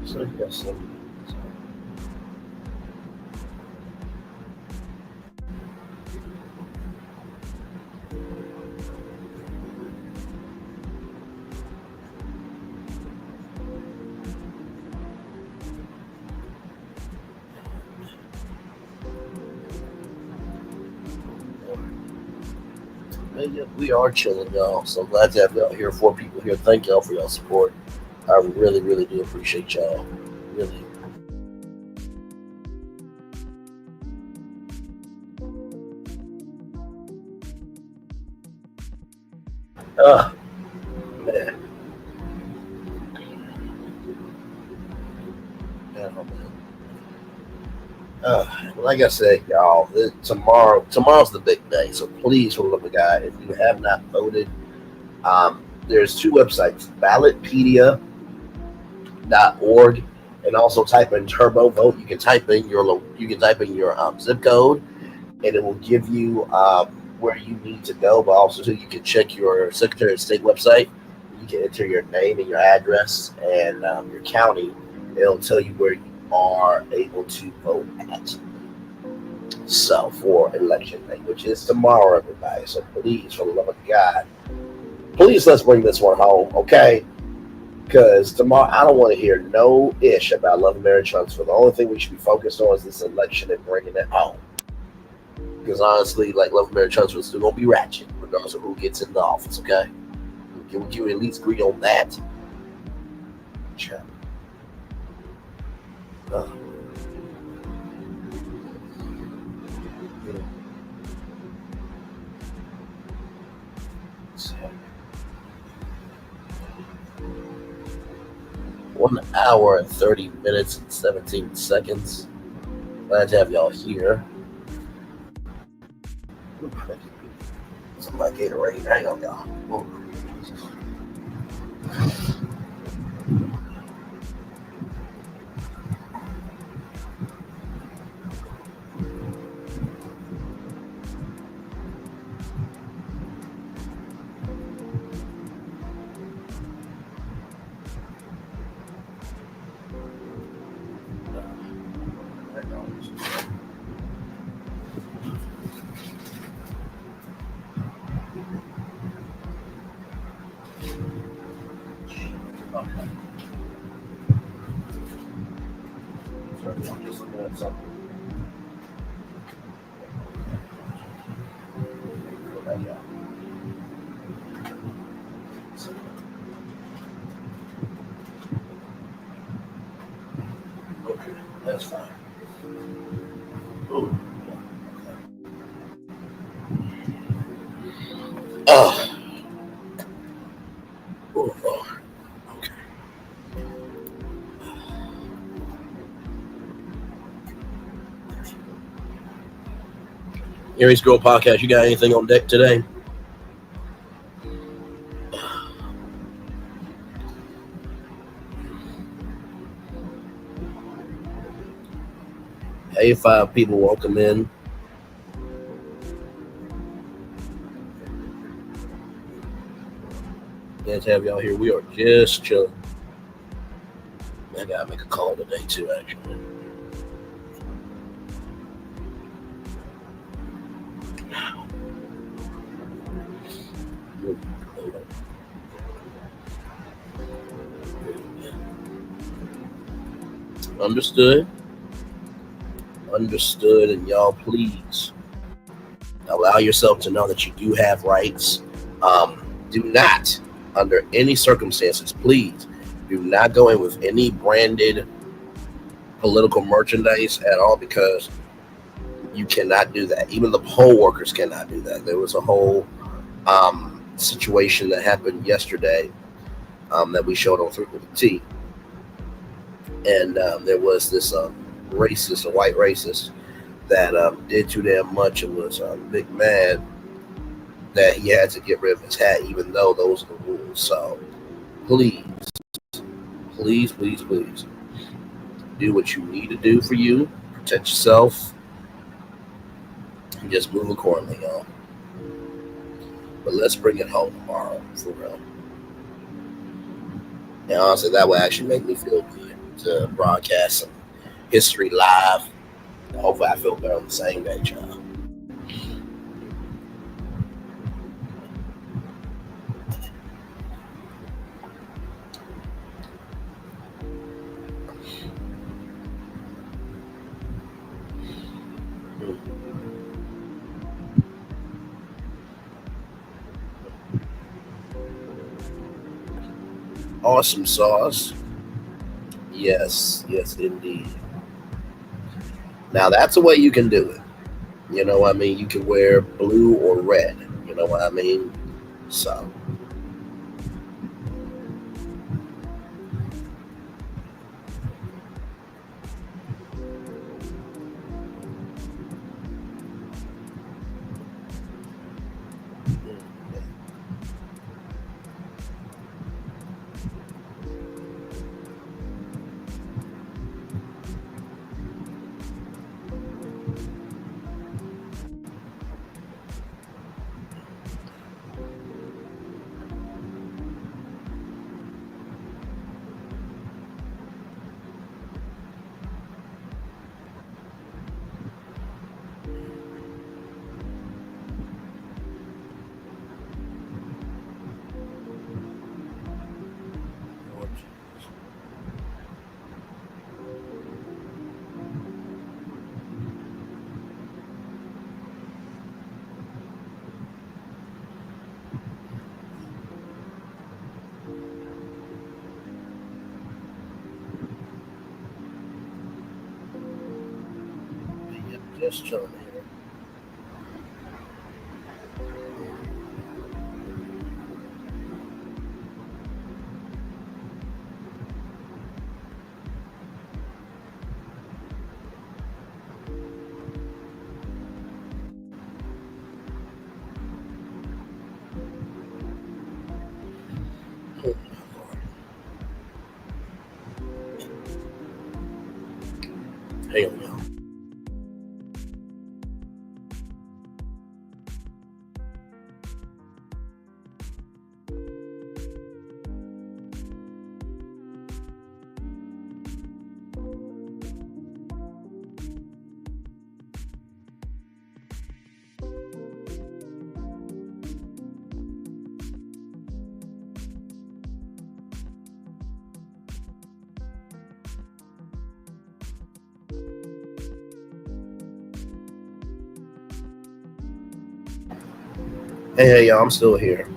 So yes. We are chilling, y'all. So glad to have y'all here. 4 people here. Thank y'all for y'all support. I really, really do appreciate y'all. Really. Man. Like I said, y'all, tomorrow's the big day. So please, for the love of God, if you have not voted, there's 2 websites: ballotpedia.org, and also type in Turbo Vote. You can type in your zip code, and it will give you where you need to go. But also, so you can check your Secretary of State website. You can enter your name and your address and your county. It'll tell you where you are able to vote at. So for election day, which is tomorrow, everybody. So please, for the love of God, please let's bring this one home, okay? Because tomorrow I don't want to hear no ish about Love and Marriage transfer. The only thing we should be focused on is this election and bringing it home. Because honestly, like, Love and Marriage transfer is still gonna be ratchet, regardless of who gets in the office, okay? Can we at least agree on that? Sure. 1 hour and 30 minutes and 17 seconds. Glad to have y'all here. Somebody Gatorade. Hang on, y'all. Okay, that's fine. Ooh. Oh. Oh, Lord. Okay. Aries Girl Podcast, you got anything on deck today? Hey, 5 people, welcome in. Glad to have y'all here. We are just chilling. I gotta make a call today too, actually. Understood. Understood, and y'all please allow yourself to know that you do have rights. Do not, under any circumstances, please do not go in with any branded political merchandise at all, because you cannot do that. Even the poll workers cannot do that. There was a whole situation that happened yesterday that we showed on 350T, and there was this racist, a white racist, that did too damn much and was big mad that he had to get rid of his hat, even though those are the rules. So please, please, please, please do what you need to do for you. Protect yourself. And just move accordingly, y'all. But let's bring it home tomorrow, for real. And honestly, that would actually make me feel good to broadcast some history live. Hopefully I feel better on the same day, y'all. Awesome sauce. Yes, yes, indeed. Now that's the way you can do it. You know what I mean? You can wear blue or red. You know what I mean? So. Just chilling here. Hell no. Hey, y'all, I'm still here.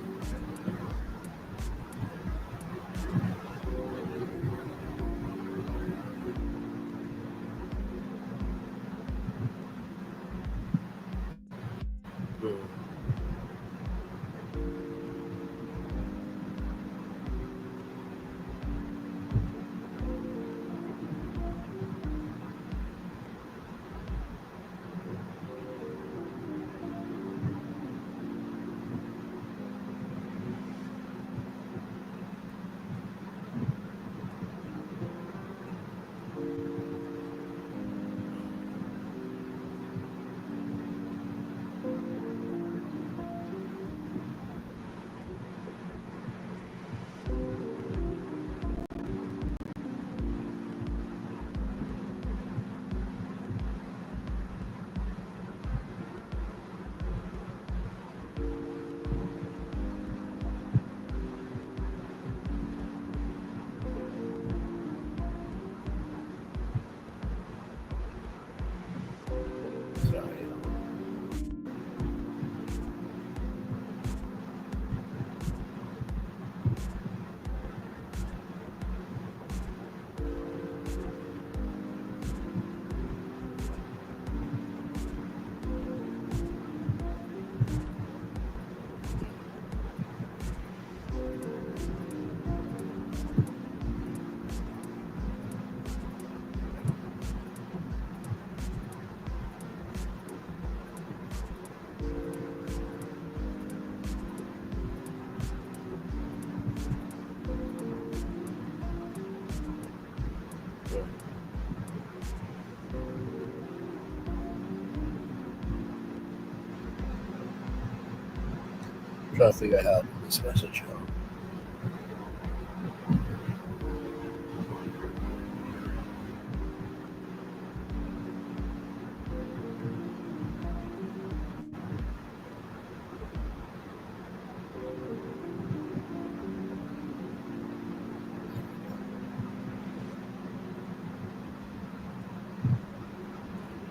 Trying to figure out how to put this message on.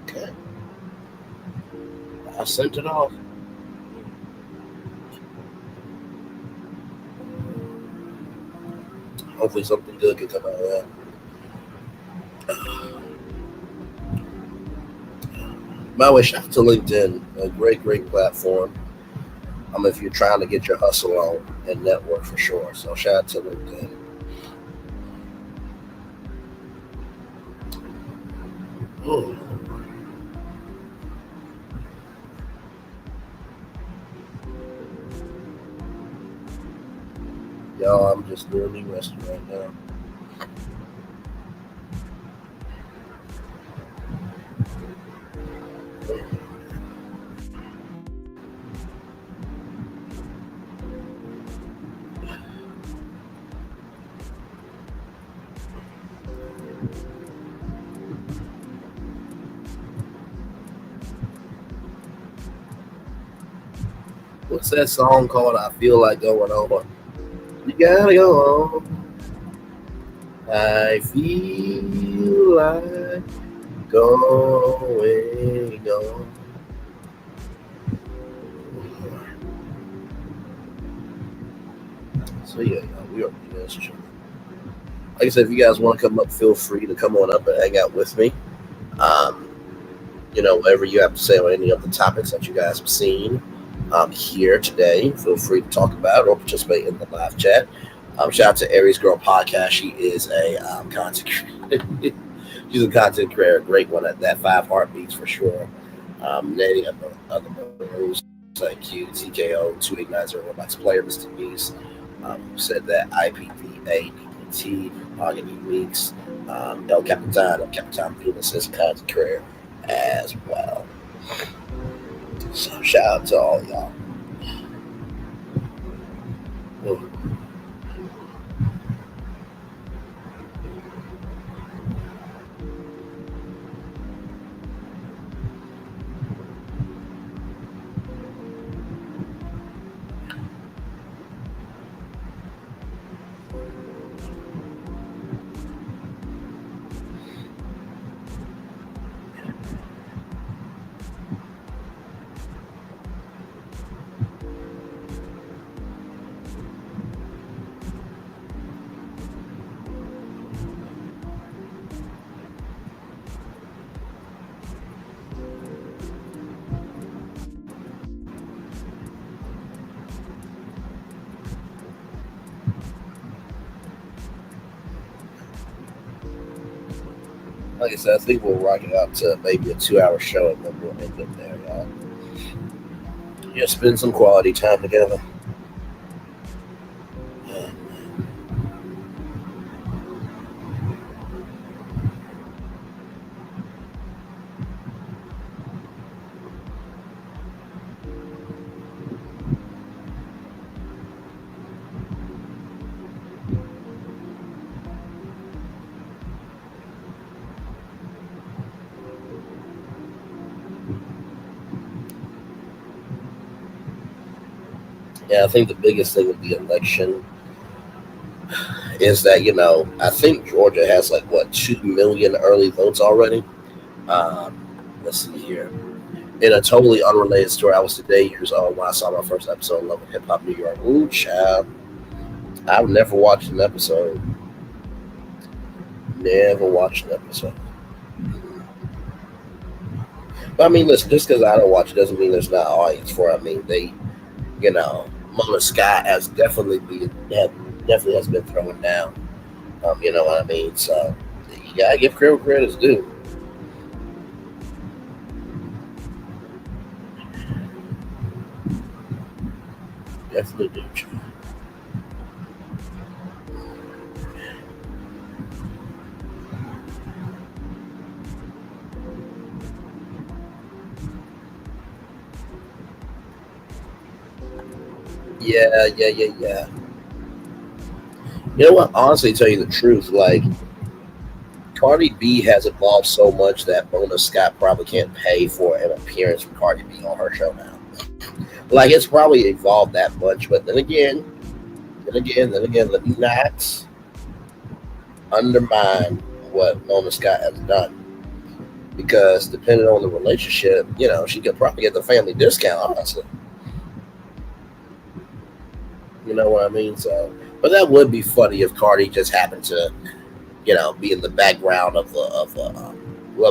Okay. I sent it off. Hopefully something good can come out of that. By the way, shout out to LinkedIn, a great platform. If you're trying to get your hustle on and network for sure. So shout out to LinkedIn. Ooh. Y'all, I'm just literally resting right now. What's that song called? I feel like going on. You gotta go on. I feel like going on. So yeah, we are this. Like I said, if you guys want to come up, feel free to come on up and hang out with me. Whatever you have to say on any of the topics that you guys have seen here today, feel free to talk about or participate in the live chat. Shout out to Aries Girl Podcast. She is a content creator. She's a content creator, great one at that 5 Heartbeats for sure. Nanny of the Rose, Q, TKO, 2890, Robots Player, Mr. Beast, said that IPVA T, Mahogany Weeks, El Capitan Venus's God's career as well. So shout out to all y'all. Like I said, I think we'll rock it out to maybe a 2-hour show and then we'll end it there, y'all. Yeah, spend some quality time together. Yeah, I think the biggest thing with the election is that, I think Georgia has 2 million early votes already. Let's see here. In a totally unrelated story, I was today years old when I saw my first episode of Love and Hip Hop New York. Ooh, child. I've never watched an episode. Never watched an episode. But I mean, listen, just because I don't watch it doesn't mean there's not an audience for it. I mean, they, Mona Scott has definitely has been thrown down. You know what I mean? So you gotta give credit where credit's due. Definitely do. Yeah. You know what? Honestly, to tell you the truth, Cardi B has evolved so much that Mona Scott probably can't pay for an appearance from Cardi B on her show now. It's probably evolved that much, but then again, let me not undermine what Mona Scott has done. Because depending on the relationship, she could probably get the family discount, honestly. You know what I mean? So, but that would be funny if Cardi just happened to, be in the background of Love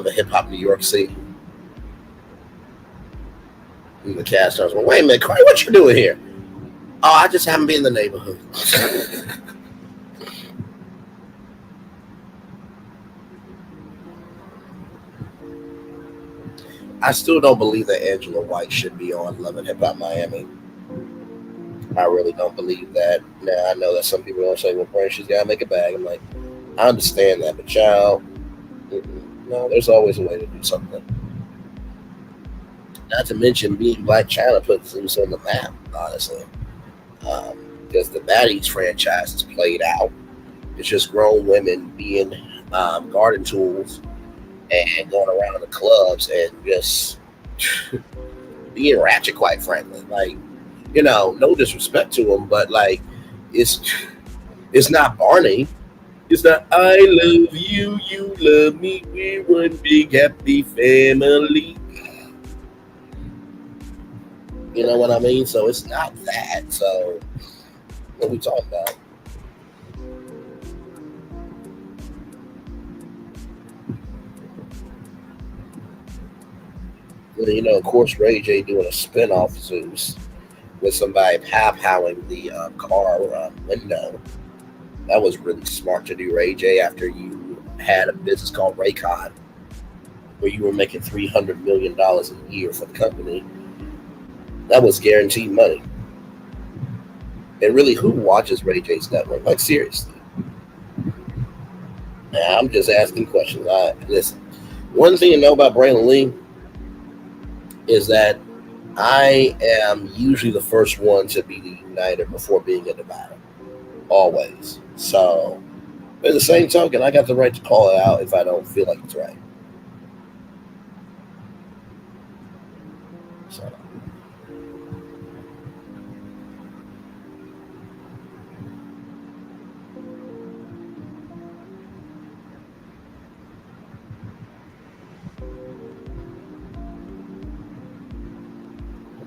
and Hip Hop New York scene. And the cast starts, well, wait a minute, Cardi, what you doing here? Oh, I just happen to be in the neighborhood. I still don't believe that Angela White should be on Love and Hip Hop Miami. I really don't believe that. Now, I know that some people don't say, well, Brandon, she's got to make a bag. I'm like, I understand that, but child, no, there's always a way to do something. Not to mention being Black China puts them on the map, honestly. Because the Baddies franchise is played out. It's just grown women being garden tools and going around the clubs and just being ratchet, quite frankly. No disrespect to them, but it's not Barney. It's not I love you, you love me, we're one big happy family. You know what I mean? So it's not that. So what are we talking about? Of course, Ray J doing a spinoff Zeus with somebody pow-powing the car window. That was really smart to do, Ray J, after you had a business called Raycon, where you were making $300 million a year for the company. That was guaranteed money. And really, who watches Ray J's network? Seriously. Nah, I'm just asking questions. Listen. One thing you know about Braylon Lee is that I am usually the first one to be the uniter before being a divider. Always. So, at the same token, I got the right to call it out if I don't feel like it's right. So.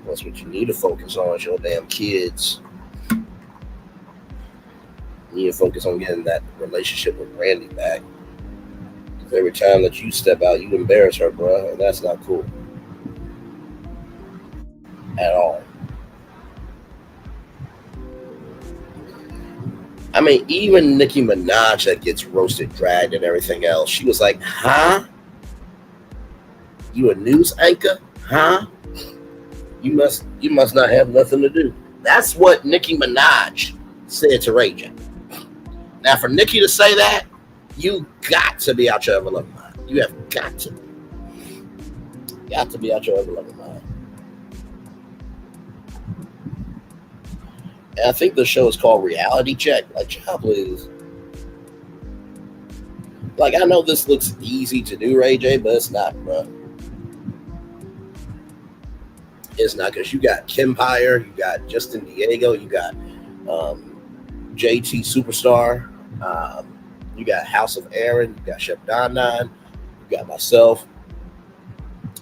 That's what you need to focus on is your damn kids. You need to focus on getting that relationship with Brandy back. Because every time that you step out, you embarrass her, bro, and that's not cool. At all. I mean, even Nicki Minaj that gets roasted, dragged, and everything else, she was like, huh? You a news anchor? Huh? You must not have nothing to do. That's what Nicki Minaj said to Ray J. Now, for Nicki to say that, you got to be out your ever-loving mind. You have got to. Got to be out your ever-loving mind. And I think the show is called Reality Check. Like, child, please. Like, I know this looks easy to do, Ray J, but it's not, bro. It's not, because you got Kempire, you got Justin Diego, you got JT Superstar, you got House of Aaron, you got Chef Don Nine, you got myself,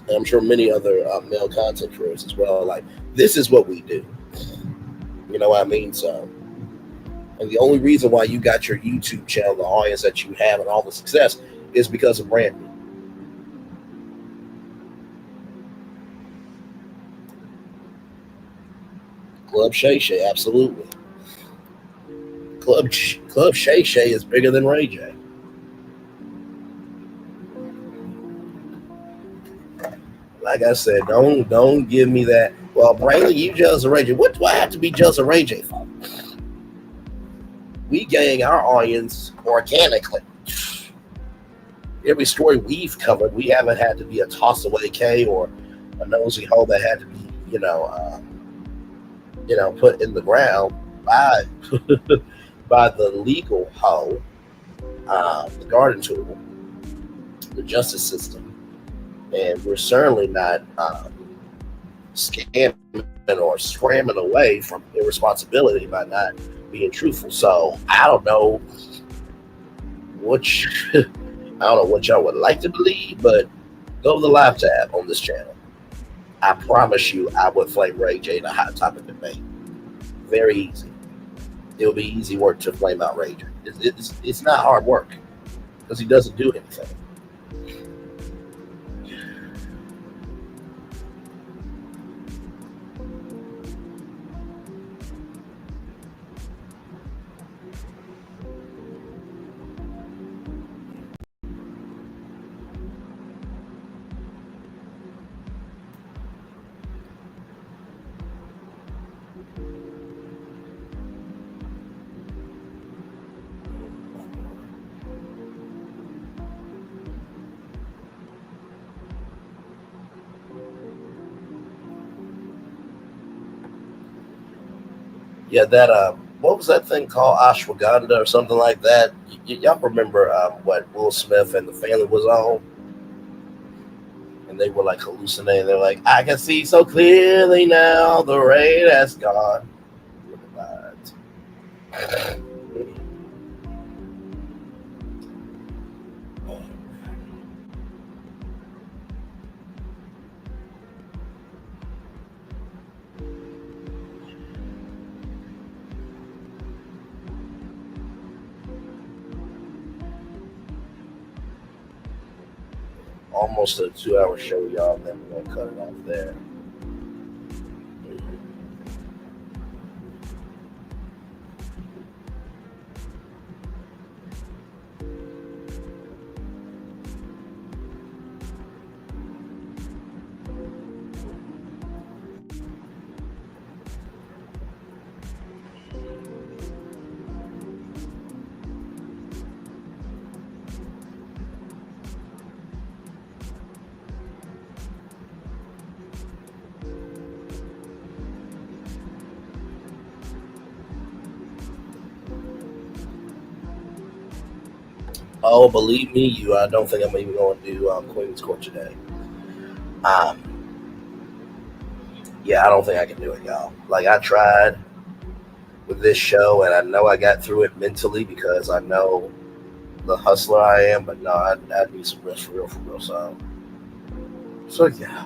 and I'm sure many other male content creators as well. Like, this is what we do. You know what I mean? So, and the only reason why you got your YouTube channel, the audience that you have, and all the success is because of Brandy. Club Shay Shay, absolutely. Club Shay Shay is bigger than Ray J. Like I said, don't give me that. Well, Braylon, you jealous of Ray J. What do I have to be jealous of Ray J for? We gang our audience organically. Every story we've covered, we haven't had to be a toss away K or a nosy hoe that had to be, put in the ground by by the legal hoe, the garden tool, the justice system. And we're certainly not scamming or scramming away from irresponsibility by not being truthful. So I don't know what y'all would like to believe, but go to the live tab on this channel. I promise you, I would flame Ray J in a hot topic debate. Very easy. It'll be easy work to flame out Ray J. It's not hard work because he doesn't do anything. Yeah, that what was that thing called, ashwagandha or something like that? Y'all remember what Will Smith and the family was on? And they were like hallucinating. They're like, I can see so clearly now the rain has gone. Almost a 2-hour show, y'all. Then we're gonna cut it off there. Oh, believe me, I don't think I'm even going to do Queen's Court today. Yeah, I don't think I can do it, y'all. Like, I tried with this show, and I know I got through it mentally because I know the hustler I am, but no, I need some rest for real. So yeah.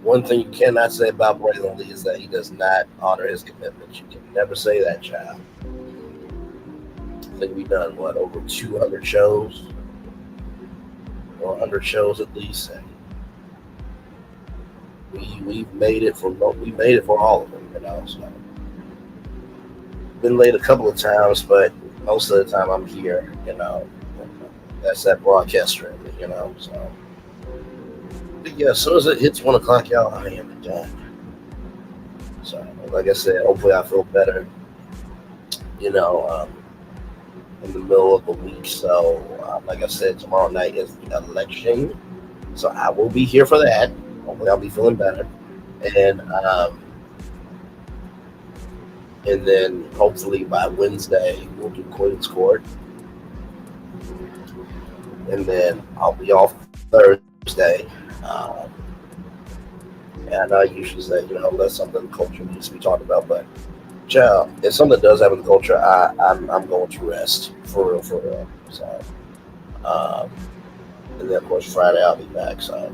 One thing you cannot say about Braylon Lee is that he does not honor his commitments. You can never say that, child. I think we've done over 200 shows, or 100 shows at least, and we made it for all of them, So been late a couple of times, but most of the time I'm here, That's that broadcaster in me, So. But yeah, as soon as it hits 1 o'clock, y'all, I am done. So, like I said, hopefully I feel better, in the middle of the week. So, like I said, tomorrow night is the election. So I will be here for that. Hopefully I'll be feeling better. And then hopefully by Wednesday, we'll do Queen's Court. And then I'll be off Thursday. And I usually say, that's something the culture needs to be talked about. But, child, if something does happen in the culture, I'm going to rest for real. So, and then of course Friday I'll be back. So.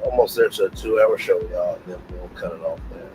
Almost there to a 2-hour show, y'all, and then we'll cut it off there.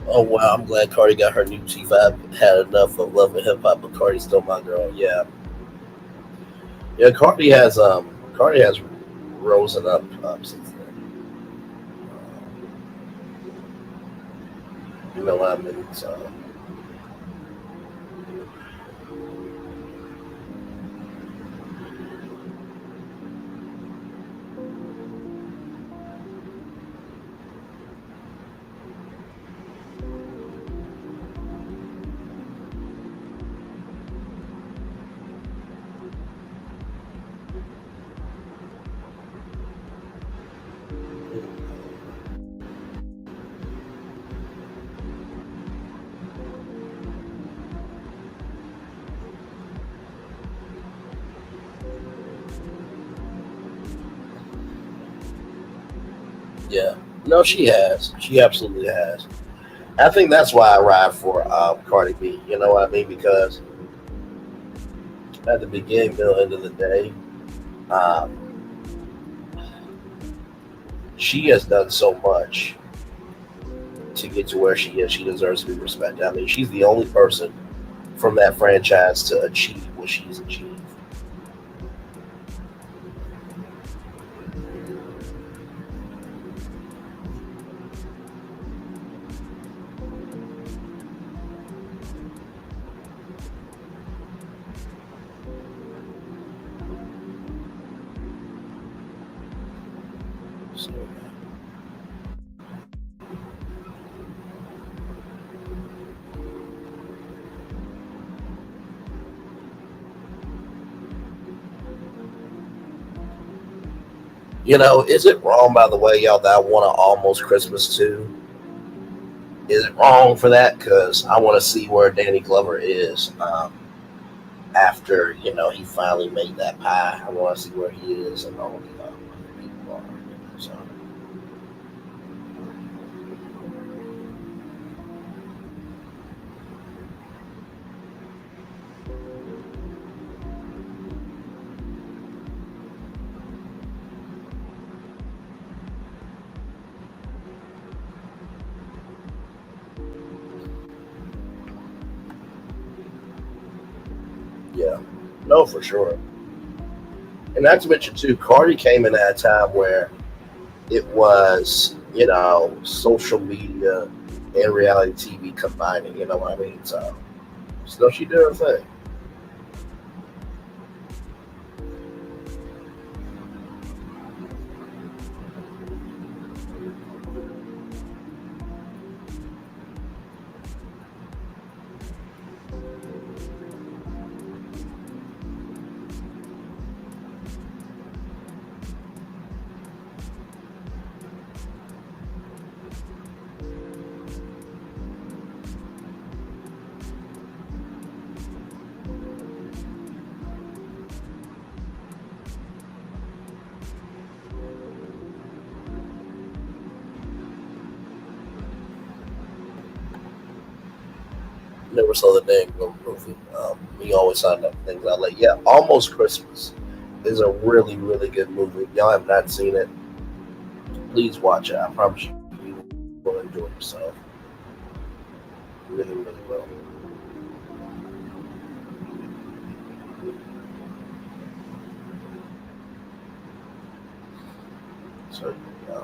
Oh wow, I'm glad Cardi got her new chief. I've had enough of Love and Hip Hop, but Cardi's still my girl. Yeah. Cardi has risen up since then. You know what I mean? So. Yeah. No, she has. She absolutely has. I think that's why I ride for Cardi B. You know what I mean? Because at the beginning, middle, end of the day, she has done so much to get to where she is. She deserves to be respected. I mean, she's the only person from that franchise to achieve what she's achieved. So, you know, is it wrong, by the way, y'all, that I want to almost Christmas too? Is it wrong for that? Because I want to see where Danny Glover is after, you know, he finally made that pie. I want to see where he is and all the other people are. So. Yeah, no, for sure. And not to mention too, Cardi came in at a time where it was, you know, social media and reality TV combining. You know what I mean? So, still, she did her thing. Never saw the dang movie. We always signed up things I like. Yeah, Almost Christmas is a really, really good movie. If y'all have not seen it, please watch it. I promise you will enjoy yourself. Really, really will. So, yeah.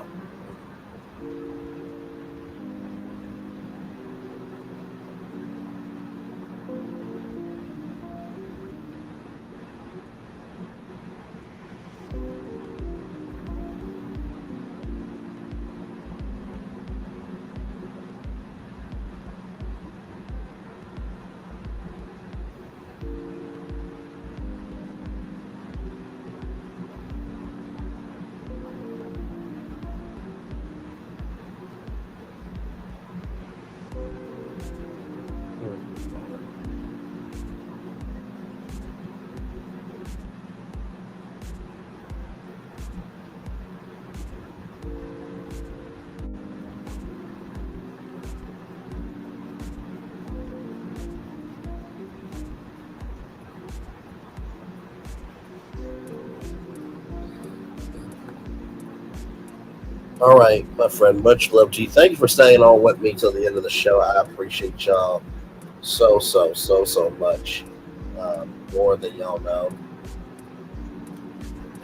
All right, my friend. Much love to you. Thank you for staying on with me till the end of the show. I appreciate y'all so much. More than y'all know.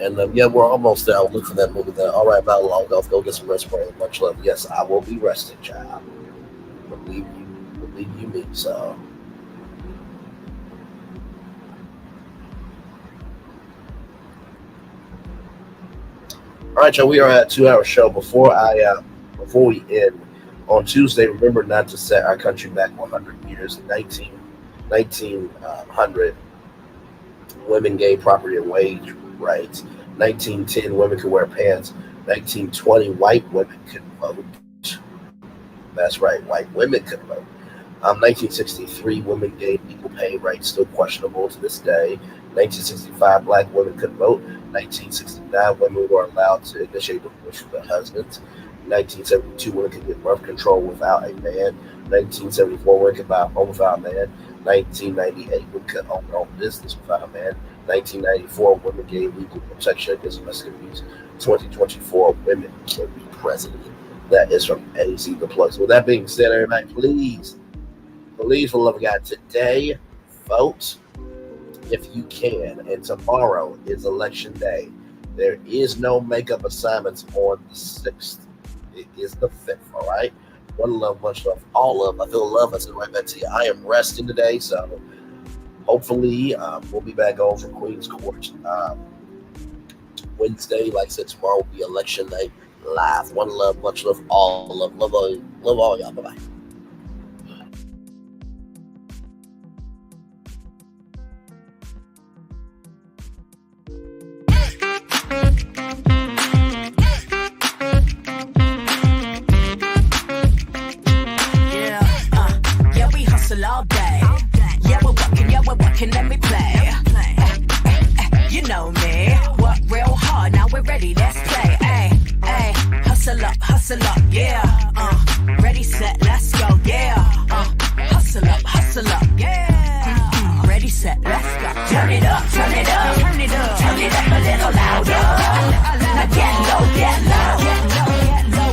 And yeah, we're almost there. I'll look for that movie there. All right, about long golf. Go get some rest, brother. Much love. Yes, I will be resting, child. Believe you me. So. All right, y'all. We are at a 2-hour show. Before we end on Tuesday, remember not to set our country back 100 years. 1900, women gained property and wage rights. 1910, women could wear pants. 1920, white women could vote. That's right, white women could vote. 1963, women gained equal pay rights, still questionable to this day. 1965, black women could vote. 1969, women were allowed to initiate divorce from their husbands. 1972, women could get birth control without a man. 1974, women could buy a home without a man. 1998, women could own their own business without a man. 1994, women gained legal protection against domestic abuse. 2024, women can be president. That is from AZ The Plug. So with that being said, everybody, please, for the love of God, today, vote if you can. And tomorrow is election day. There is no makeup assignments on the 6th. It is the 5th, all right? One love, much love, all love. I feel love. I said right back to you. I am resting today, so hopefully we'll be back on for Queen's Court Wednesday. Like I said, tomorrow will be election night live. One love, much love, all love. Love all y'all. Bye-bye. All day. Yeah, we're working, let me play. You know me, work real hard, now we're ready, let's play. Hustle up, yeah. Ready, set, let's go, yeah. Hustle up, yeah. Ready, set, let's go. Turn it up, turn it up, turn it up, turn it up a little louder. Now get low,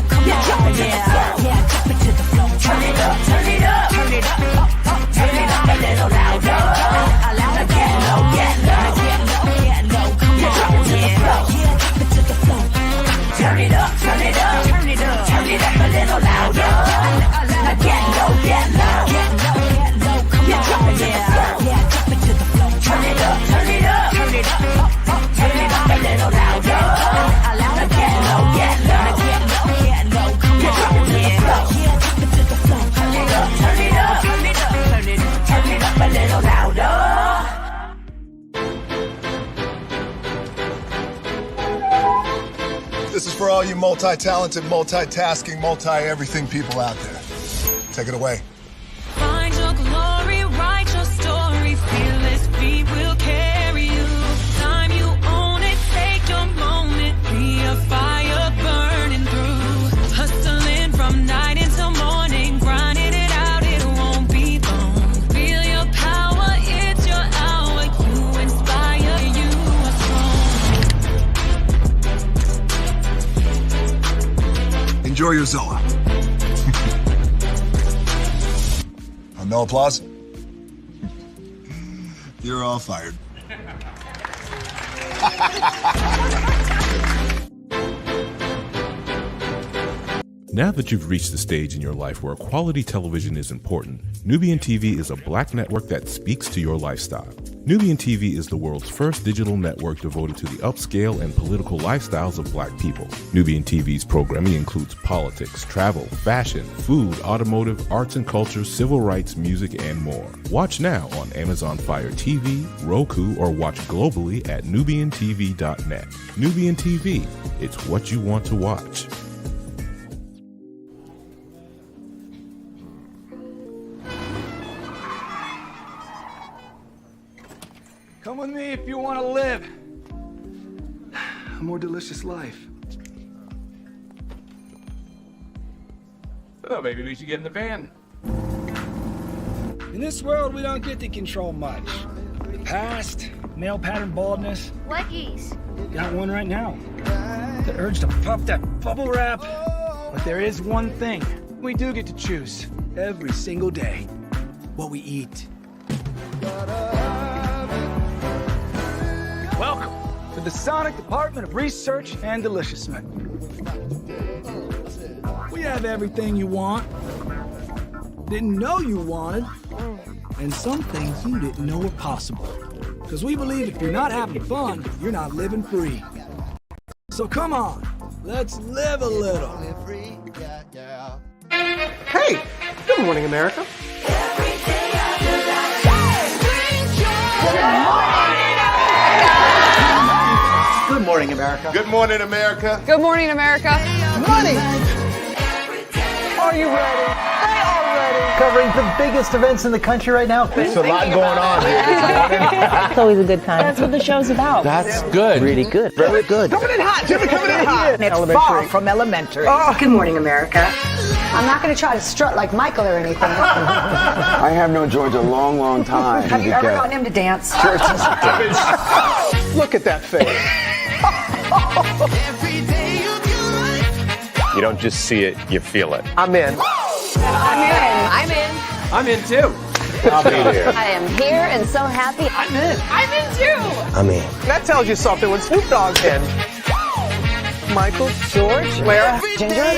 come on, drop it to the floor, drop it to the floor. Turn it up, turn it up, turn it up. Turn it up a little louder. Get low, come on, drop it to the floor. Drop it to the floor. Turn it up, turn it up, turn it up, turn it up a little louder. Get low, come on, drop it to the floor. Drop it to the floor. Turn it up, turn it up, turn it up, turn it up a little louder. Get low, come on, drop it to the floor. Drop it to the floor. Turn it up, turn it up, turn it up. Turn it up a little louder. This is for all you multi-talented, multitasking, multi-everything people out there. Take it away. Find your glory, write your story, fearless feet will carry you. Time you own it, take your moment, be a fire burning through. Hustling from night until morning, grinding it out, it won't be long. Feel your power, it's your hour, you inspire, you are strong. Enjoy your Zoa. No applause? You're all fired. Now that you've reached the stage in your life where quality television is important, Nubian TV is a black network that speaks to your lifestyle. Nubian TV is the world's first digital network devoted to the upscale and political lifestyles of black people. Nubian TV's programming includes politics, travel, fashion, food, automotive, arts and culture, civil rights, music, and more. Watch now on Amazon Fire TV, Roku, or watch globally at nubiantv.net. Nubian TV, it's what you want to watch. Come with me if you want to live a more delicious life. Oh, maybe we should get in the van. In this world, we don't get to control much. The past, male pattern baldness. Leggies. Got one right now. The urge to puff that bubble wrap. But there is one thing we do get to choose every single day: what we eat. Welcome to the Sonic Department of Research and Deliciousness. We have everything you want, didn't know you wanted, and some things you didn't know were possible. Because we believe if you're not having fun, you're not living free. So come on, let's live a little. Hey, good morning, America. Good morning, America. Good morning, America. Good morning, America. Money. Are you ready? They are ready. Covering the biggest events in the country right now. There's a lot going on here this morning. It's always a good time. That's what the show's about. That's good. Really good. Very good. Coming in hot, Jimmy, coming in hot. It's far from elementary. Good morning, America. I'm not going to try to strut like Michael or anything. I have known George a long, long time. Have you ever gotten him to dance? Look at that face. You don't just see it, you feel it. I'm in. I'm in. I'm in. I'm in too. I'll be there. I am here and so happy. I'm in. I'm in too. I'm in. That tells you something when Snoop Dogg's in. Michael, George, Lara, Ginger.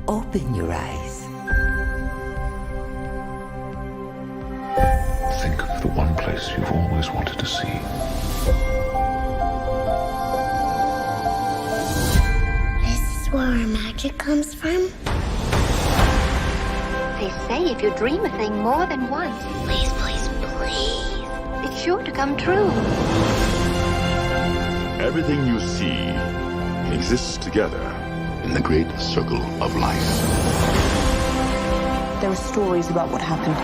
Open your eyes. Think of the one place you've always wanted to see. This is where our magic comes from. They say if you dream a thing more than once, Please, please, please. it's sure to come true. Everything you see exists together in the great circle of life. There were stories about what happened.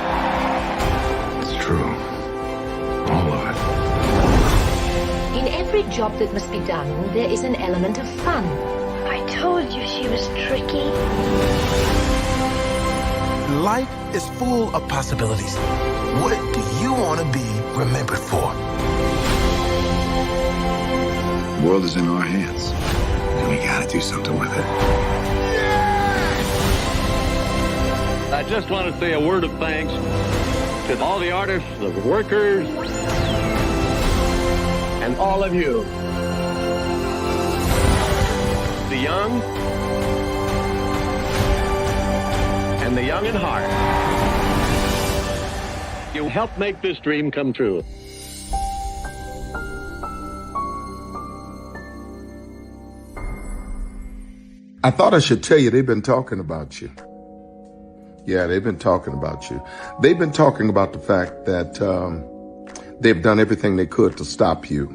It's true. All of it. In every job that must be done, there is an element of fun. I told you she was tricky. Life is full of possibilities. What do you want to be remembered for? The world is in our hands, and we gotta do something with it. I just want to say a word of thanks to all the artists, the workers, and all of you. The young and the young in heart. You helped make this dream come true. I thought I should tell you they've been talking about you. Yeah, they've been talking about you. They've been talking about the fact that they've done everything they could to stop you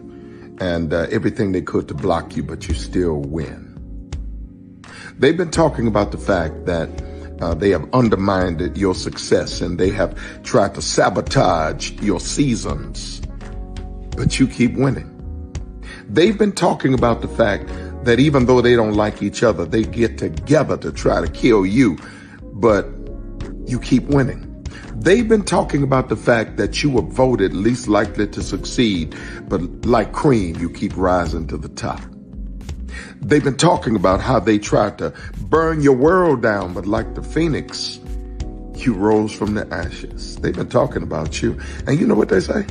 and everything they could to block you, but you still win. They've been talking about the fact that they have undermined your success and they have tried to sabotage your seasons, but you keep winning. They've been talking about the fact that even though they don't like each other, they get together to try to kill you, but you keep winning. They've been talking about the fact that you were voted least likely to succeed, but like cream, you keep rising to the top. They've been talking about how they tried to burn your world down, but like the phoenix, you rose from the ashes. They've been talking about you. And you know what they say?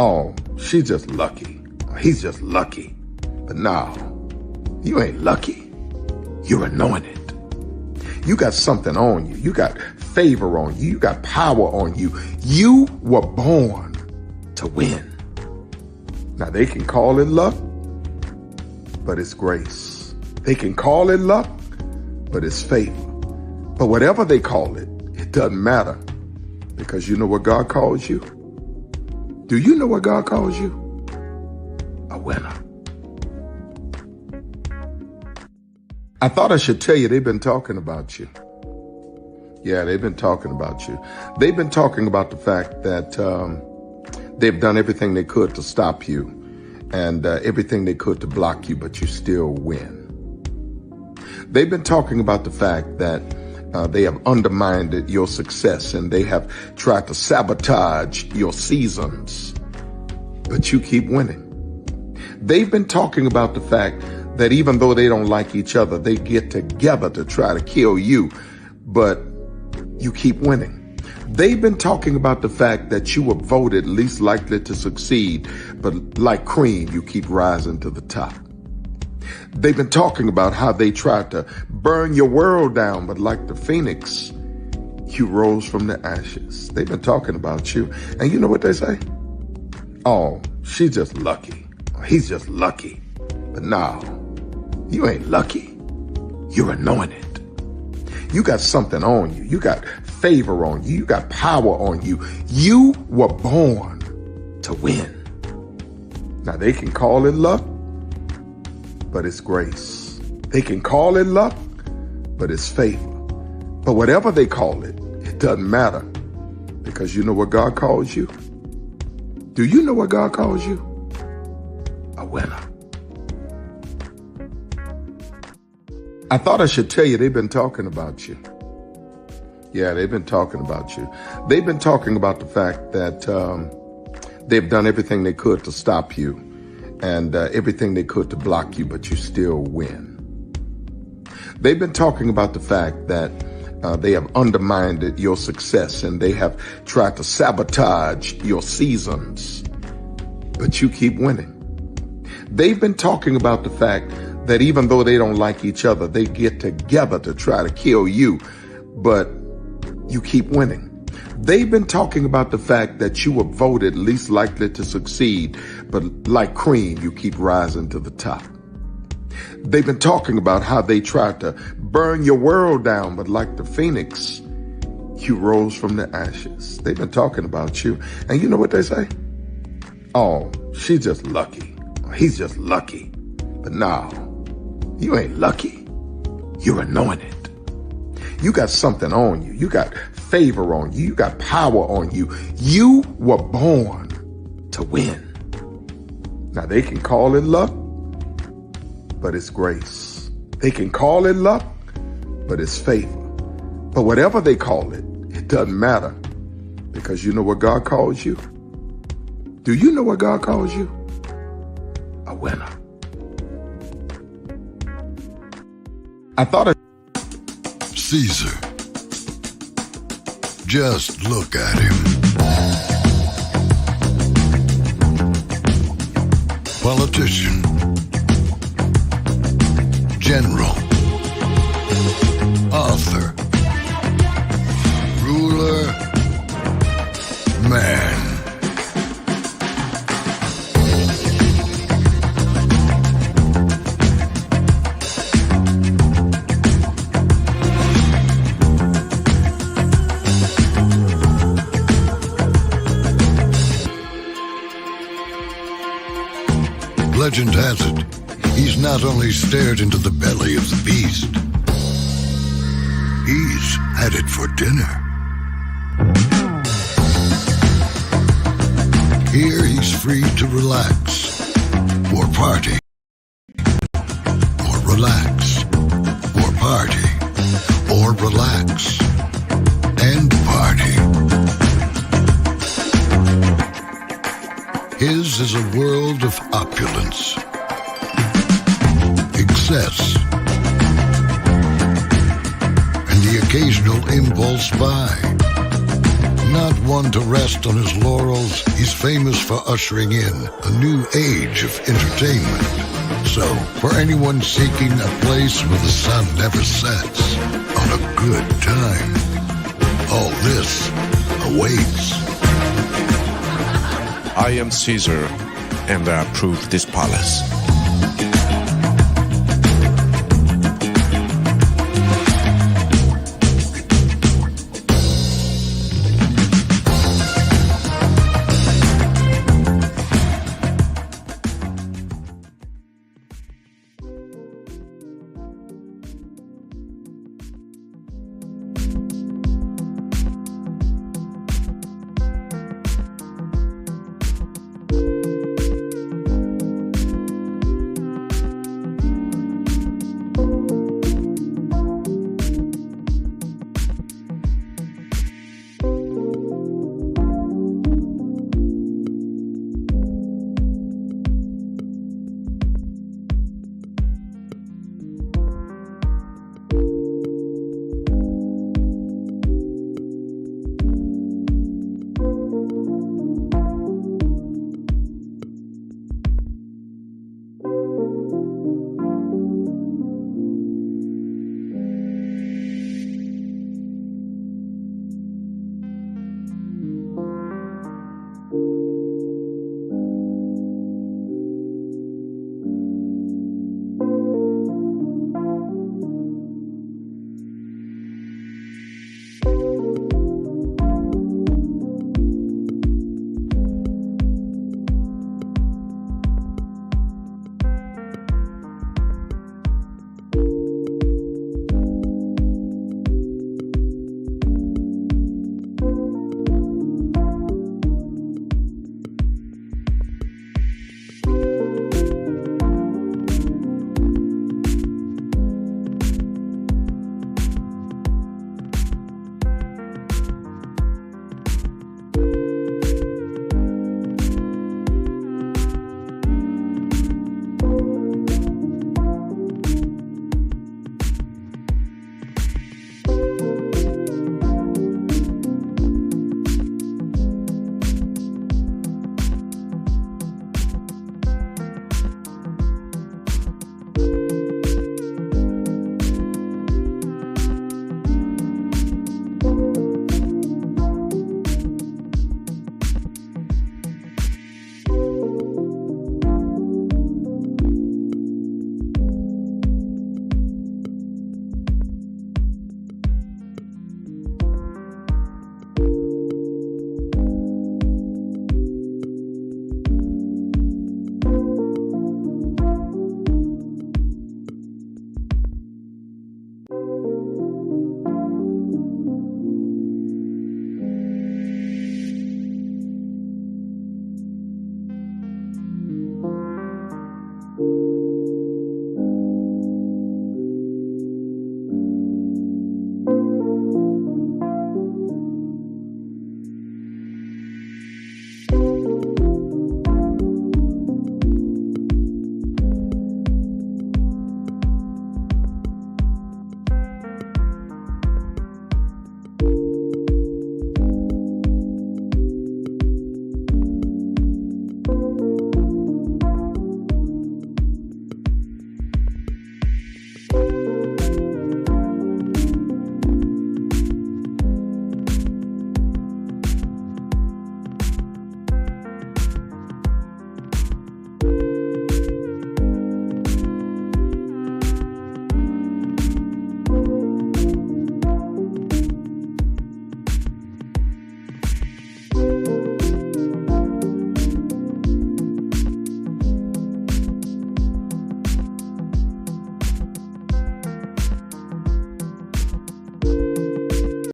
Oh, she's just lucky. He's just lucky. But no, you ain't lucky. You're anointed. You got something on you. You got favor on you. You got power on you. You were born to win. Now they can call it luck, but it's grace. They can call it luck, but it's favor. But whatever they call it, it doesn't matter, because you know what God calls you? Do you know what God calls you? A winner. I thought I should tell you they've been talking about you. Yeah, they've been talking about you. They've been talking about the fact that they've done everything they could to stop you and everything they could to block you, but you still win. They've been talking about the fact that they have undermined your success and they have tried to sabotage your seasons, but you keep winning. They've been talking about the fact that even though they don't like each other, they get together to try to kill you, but you keep winning. They've been talking about the fact that you were voted least likely to succeed, but like cream, you keep rising to the top. They've been talking about how they tried to burn your world down, but like the phoenix, you rose from the ashes. They've been talking about you. And you know what they say? Oh, she's just lucky. He's just lucky. But no, you ain't lucky. You're anointed. You got something on you. You got favor on you. You got power on you. You were born to win. Now they can call it luck, but it's grace. They can call it luck, but it's favor. But whatever they call it, it doesn't matter, because you know what God calls you? Do you know what God calls you? A winner. I thought I should tell you they've been talking about you. Yeah, they've been talking about you. They've been talking about the fact that they've done everything they could to stop you and everything they could to block you, but you still win. They've been talking about the fact that they have undermined your success and they have tried to sabotage your seasons, but you keep winning. They've been talking about the fact that even though they don't like each other, they get together to try to kill you, but you keep winning. They've been talking about the fact that you were voted least likely to succeed, but like cream, you keep rising to the top. They've been talking about how they tried to burn your world down, but like the phoenix, you rose from the ashes. They've been talking about you. And you know what they say? Oh, she's just lucky. He's just lucky. But no, you ain't lucky. You're anointed. You got something on you. You got favor on you. You got power on you. You were born to win. Now they can call it luck, but it's grace. They can call it luck, but it's favor. But whatever they call it, it doesn't matter, because you know what God calls you? Do you know what God calls you? A winner. I thought Caesar. Just look at him. Politician. General. Author. Ruler. Man. Legend has it, he's not only stared into the belly of the beast, he's had it for dinner. Here he's free to relax, or party, or relax, or party, or relax, and party. His is a world of opulence, excess, and the occasional impulse buy. Not one to rest on his laurels, he's famous for ushering in a new age of entertainment. So, for anyone seeking a place where the sun never sets on a good time, all this awaits. I am Caesar, and I approve this palace.